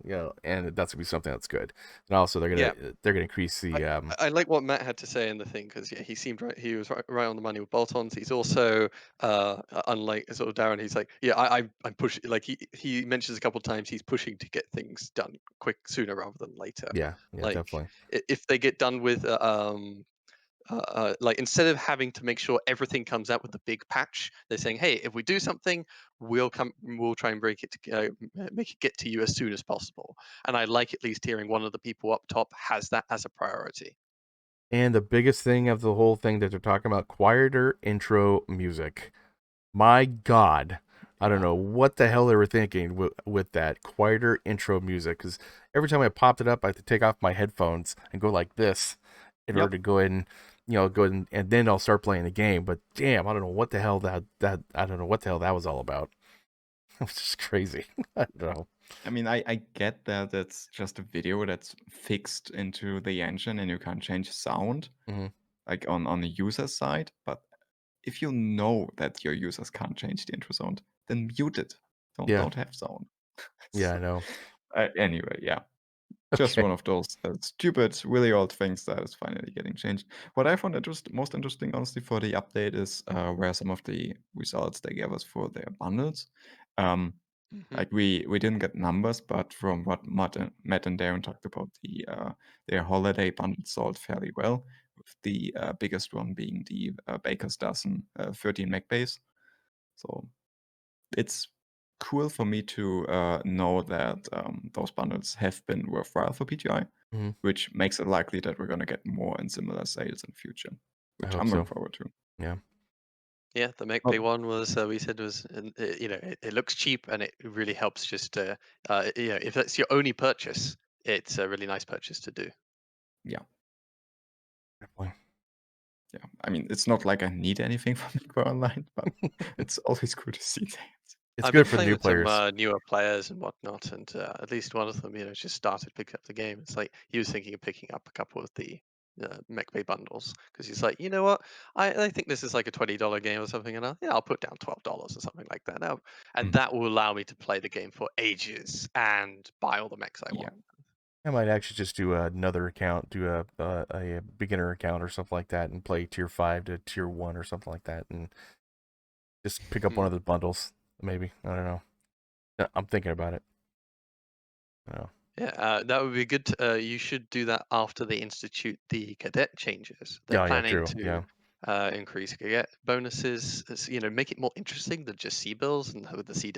And that's gonna be something that's good. And also Yeah. they're gonna increase I, the I like what Matt had to say in the thing because yeah, he seemed right. He was right on the money with bolt-ons. He's also unlike sort of Darren. He's like, yeah, I'm pushing. Like he mentions a couple of times he's pushing to get things done quick sooner rather than later. yeah, Like definitely. if they get done with like instead of having to make sure everything comes out with the big patch, they're saying, hey, if we do something, we'll try and make it get to you as soon as possible. And I like at least hearing one of the people up top has that as a priority. And the biggest thing of the whole thing that they're talking about, quieter intro music. My God, I don't Yeah. know what the hell they were thinking with that quieter intro music. Because every time I popped it up, I had to take off my headphones and go like this in order Yep. to go ahead and go ahead and then I'll start playing the game. But damn, I don't know what the hell that I don't know what the hell that was all about. It was just crazy. I don't know. I mean, I get that it's just a video that's fixed into the engine and you can't change sound, Mhm. like on the user side. But if you know that your users can't change the intro sound, then mute it. Yeah, Don't have sound. yeah, So, I know. anyway, yeah. Just Okay. one of those stupid, really old things that is finally getting changed. What I found most interesting, honestly, for the update is where some of the results they gave us for their bundles. Um, Hmm. like we didn't get numbers, but from what Matt and Darren talked about, their holiday bundle sold fairly well. With the biggest one being the Baker's Dozen 13 Mac base. So it's cool for me to know that those bundles have been worthwhile for PTI, Mhm. which makes it likely that we're going to get more and similar sales in the future, I which hope I'm looking so. forward to. Yeah. Yeah, the Mech Bay Oh, one was we said was it looks cheap and it really helps just if that's your only purchase, it's a really nice purchase to do. yeah. Definitely. Yeah. I mean, it's not like I need anything from Mechwarrior Online, but it's always good to see that. It's I've been good for the playing new with some players. newer players and whatnot, and at least one of them, just started picking up the game. It's like he was thinking of picking up a couple of the Mech Bay bundles because he's like, you know what, I think this is like a $20 game or something, and I'll put down $12 or something like that now, and Mm, that will allow me to play the game for ages and buy all the mechs I yeah. want. I might actually just do another account, do a beginner account or something like that, and play tier 5 to tier 1 or something like that, and just pick up one of the bundles. Maybe, I don't know. I'm thinking about it. No. Yeah, that would be good. You should do that after they institute the cadet changes. They're Yeah, yeah, planning true. to Yeah. increase cadet bonuses, make it more interesting than just C bills. And with the C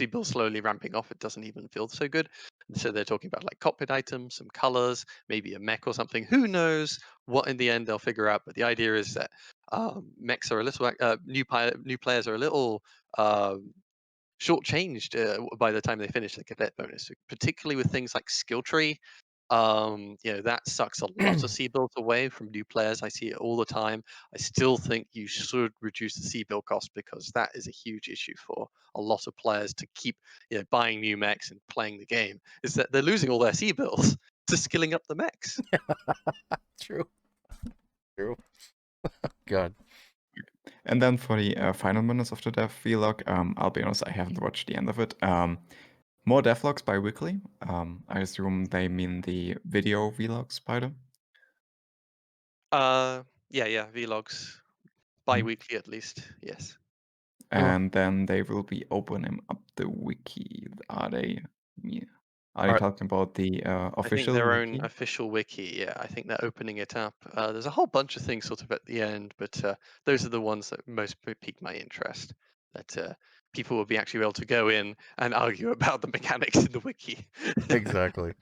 bills slowly ramping off, it doesn't even feel so good. And so they're talking about like cockpit items, some colors, maybe a mech or something. Who knows what in the end they'll figure out? But the idea is that mechs are a little new players are a little. Shortchanged by the time they finish the cadet bonus, particularly with things like skill tree. That sucks a lot of C builds away from new players. I see it all the time. I still think you should reduce the C build cost because that is a huge issue for a lot of players to keep buying new mechs and playing the game. Is that they're losing all their C builds to skilling up the mechs. True. True. God. And then for the final minutes of the dev vlog, I'll be honest, I haven't watched the end of it. More devlogs bi-weekly. I assume they mean the video vlogs by them. Yeah, vlogs Mhm. bi-weekly at least. Yes. and then they will be opening up the wiki. Are they? Yeah. Are they Are- talking about the I think official their wiki? own official wiki. Yeah, I think they're opening it up. There's a whole bunch of things sort of at the end, but those are the ones that most pique my interest. That people will be actually able to go in and argue about the mechanics in the wiki. Exactly.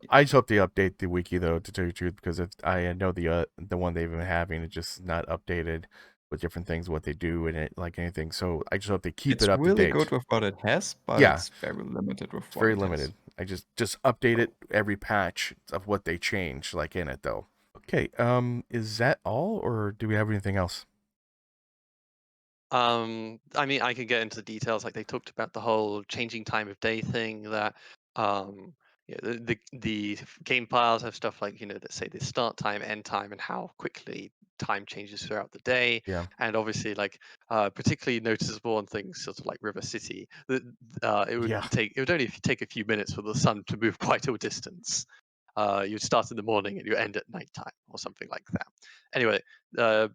I just hope they update the wiki though, to tell you the truth, because if I know the one they've been having is just not updated with different things, what they do and it like anything. So I just hope they keep It's it up really to date. good with what it has, but Yeah. it's very limited with It's what very it has. limited. I just update it every patch of what they change, like in it though. Okay, is that all, or do we have anything else? I mean, I could get into the details. Like they talked about the whole changing time of day thing. That yeah, the game files have stuff like that say the start time, end time, and how quickly time changes throughout the day. Yeah. And obviously, like particularly noticeable on things sort of like River City, that it would only take a few minutes for the sun to move quite a distance. You'd start in the morning and you end at nighttime or something like that. Anyway,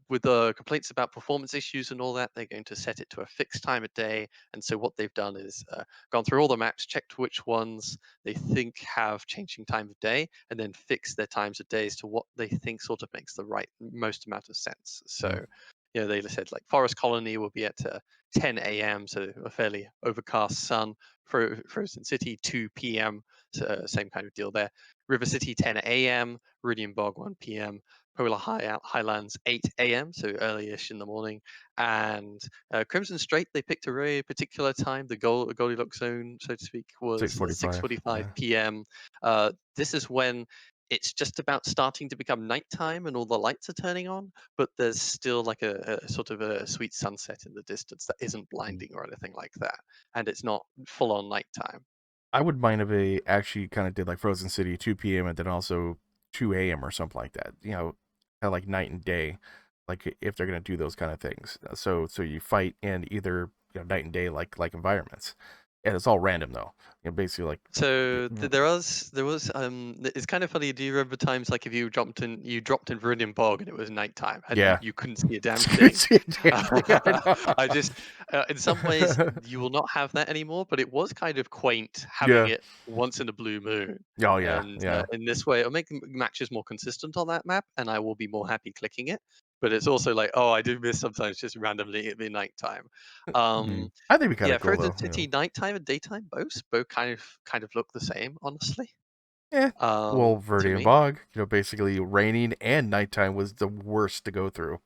with the complaints about performance issues and all that, they're going to set it to a fixed time of day. And so what they've done is gone through all the maps, checked which ones they think have changing time of day, and then fixed their times of days to what they think sort of makes the most amount of sense. So, they said like Forest Colony will be at 10 a.m., so a fairly overcast sun. Frozen City 2 p.m., so same kind of deal there. River City 10 a.m., Viridian Bog 1 p.m., Polar Highlands 8 a.m., so early-ish in the morning, and Crimson Strait, they picked a very particular time. The Goldilocks zone, so to speak, was 6:45. 6:45 p.m. This is when it's just about starting to become nighttime and all the lights are turning on, but there's still like a sort of a sweet sunset in the distance that isn't blinding or anything like that, and it's not full-on nighttime. I would mind if they actually kind of did like Frozen City 2 p.m. and then also 2 a.m. or something like that. Kind of like night and day, like if they're gonna do those kind of things. So you fight in either night and day like environments, and it's all random though. Basically like. So there was it's kind of funny. Do you remember times like if you dropped in Viridian Bog and it was nighttime and Yeah. you couldn't see a damn Couldn't thing? see a damn thing, I know. I just in some ways you will not have that anymore, but it was kind of quaint having Yeah. it once in a blue moon. Oh yeah, And yeah. in this way, it'll make the matches more consistent on that map, and I will be more happy clicking it. But it's also like, oh, I do miss sometimes just randomly at the nighttime. I think it'd be kind Yeah, of cool Frozen though. City nighttime and daytime both kind of look the same, honestly. Yeah. Well, To Viridian me. Bog, basically raining and nighttime was the worst to go through.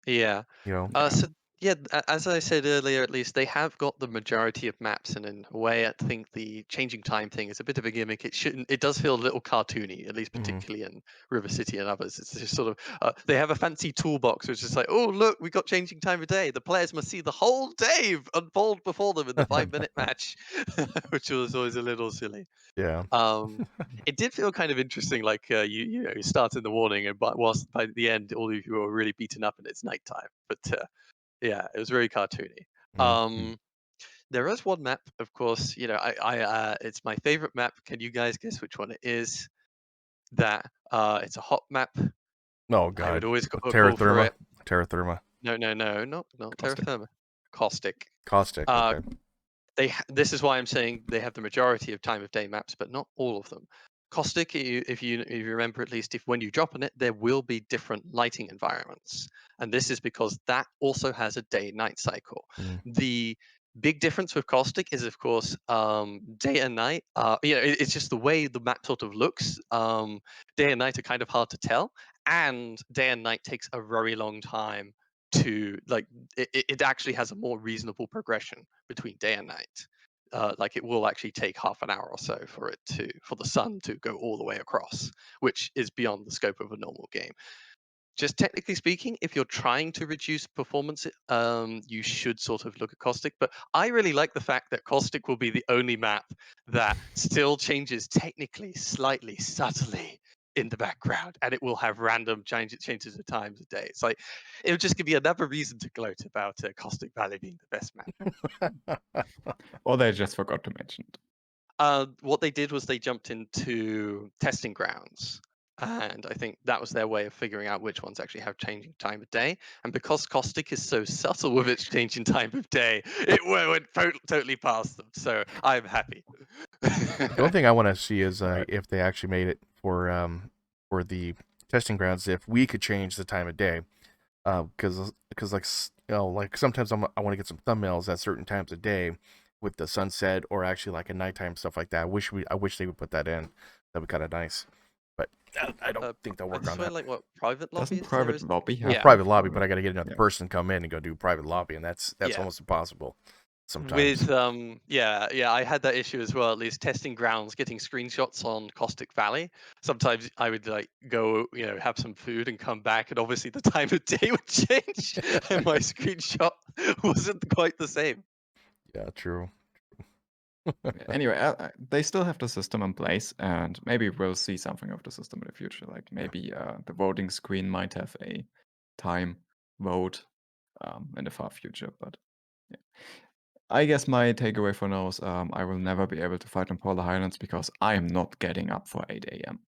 Yeah. Yeah. So yeah, as I said earlier, at least they have got the majority of maps, and in a way, I think the changing time thing is a bit of a gimmick. It does feel a little cartoony, at least particularly in River City and others. It's just sort of they have a fancy toolbox, which is like, oh look, we got changing time of day. The players must see the whole day unfold before them in the 5-minute match, which was always a little silly. Yeah. It did feel kind of interesting, like you start in the morning, and whilst by the end, all of you are really beaten up and it's nighttime. But yeah, it was very cartoony. Mhm. There is one map, of course. It's my favorite map. Can you guys guess which one it is? That it's a hot map. Oh I would god. always pull for Terra it. Therma. No, not terra Caustic. firma. Caustic. Caustic, Uh, okay. This is why I'm saying they have the majority of time of day maps, but not all of them. Caustic, if you remember, at least if when you drop on it, there will be different lighting environments, and this is because that also has a day-night cycle. Mm. The big difference with Caustic is, of course, day and night. It's just the way the map sort of looks. Day and night are kind of hard to tell, and day and night takes a very long time to like. It actually has a more reasonable progression between day and night. Like it will actually take half an hour or so for the sun to go all the way across, which is beyond the scope of a normal game. Just technically speaking, if you're trying to reduce performance, you should sort of look at Caustic. But I really like the fact that Caustic will be the only map that still changes technically, slightly, subtly in the background, and it will have random changes of times of day. It's like it'll just give you another reason to gloat about Caustic Valley being the best map. Or they just forgot to mention it. What they did was they jumped into testing grounds, And I think that was their way of figuring out which ones actually have changing time of day. And because Caustic is so subtle with its changing time of day, it went totally past them. So I'm happy. The only thing I want to see is Right. if they actually made it for the testing grounds, if we could change the time of day, because like like sometimes I want to get some thumbnails at certain times of day with the sunset or actually like a nighttime stuff like that. I wish they would put that in. That'd be kind of nice, but I don't think they'll work I on swear, that. like what private lobbies? Doesn't private lobby Well, have private lobby, but a- I got to get another yeah. person to come in and go do private lobby, and that's Yeah. almost impossible sometimes. With I had that issue as well. At least testing grounds, getting screenshots on Caustic Valley. Sometimes I would like go, have some food and come back, and obviously the time of day would change, and my screenshot wasn't quite the same. Yeah, true. Anyway, they still have the system in place, and maybe we'll see something of the system in the future. Like maybe the voting screen might have a time vote in the far future. But yeah. I guess my takeaway for now is I will never be able to fight in Polar Highlands because I am not getting up for 8 a.m.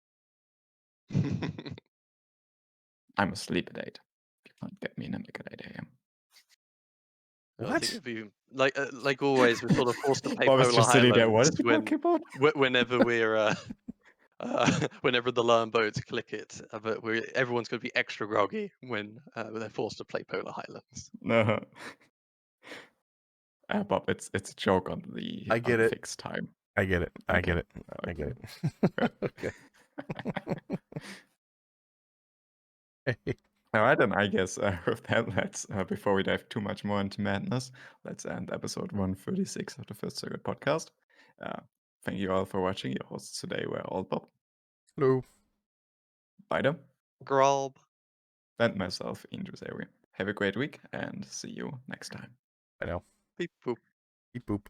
I'm asleep at 8. You can't get me in at 8 a.m. I think it'd be like always, we're sort of forced to play I was Polar just sitting there. What Highlands is he talking about? whenever we're whenever the learn boats click it, but everyone's going to be extra groggy when they're forced to play Polar Highlands. No. Bob, it's a joke on the I get it. fixed time. I get it. I Okay. get it. I Okay. get it. Okay. All right, then I guess with that, let's before we dive too much more into madness, let's end episode 136 of the First Circuit podcast. Thank you all for watching. Your hosts today were all Bob, Hello. Bida, Grob. and myself, Andrew Zawi. Have a great week and see you next time. I know. Beep boop. Beep boop.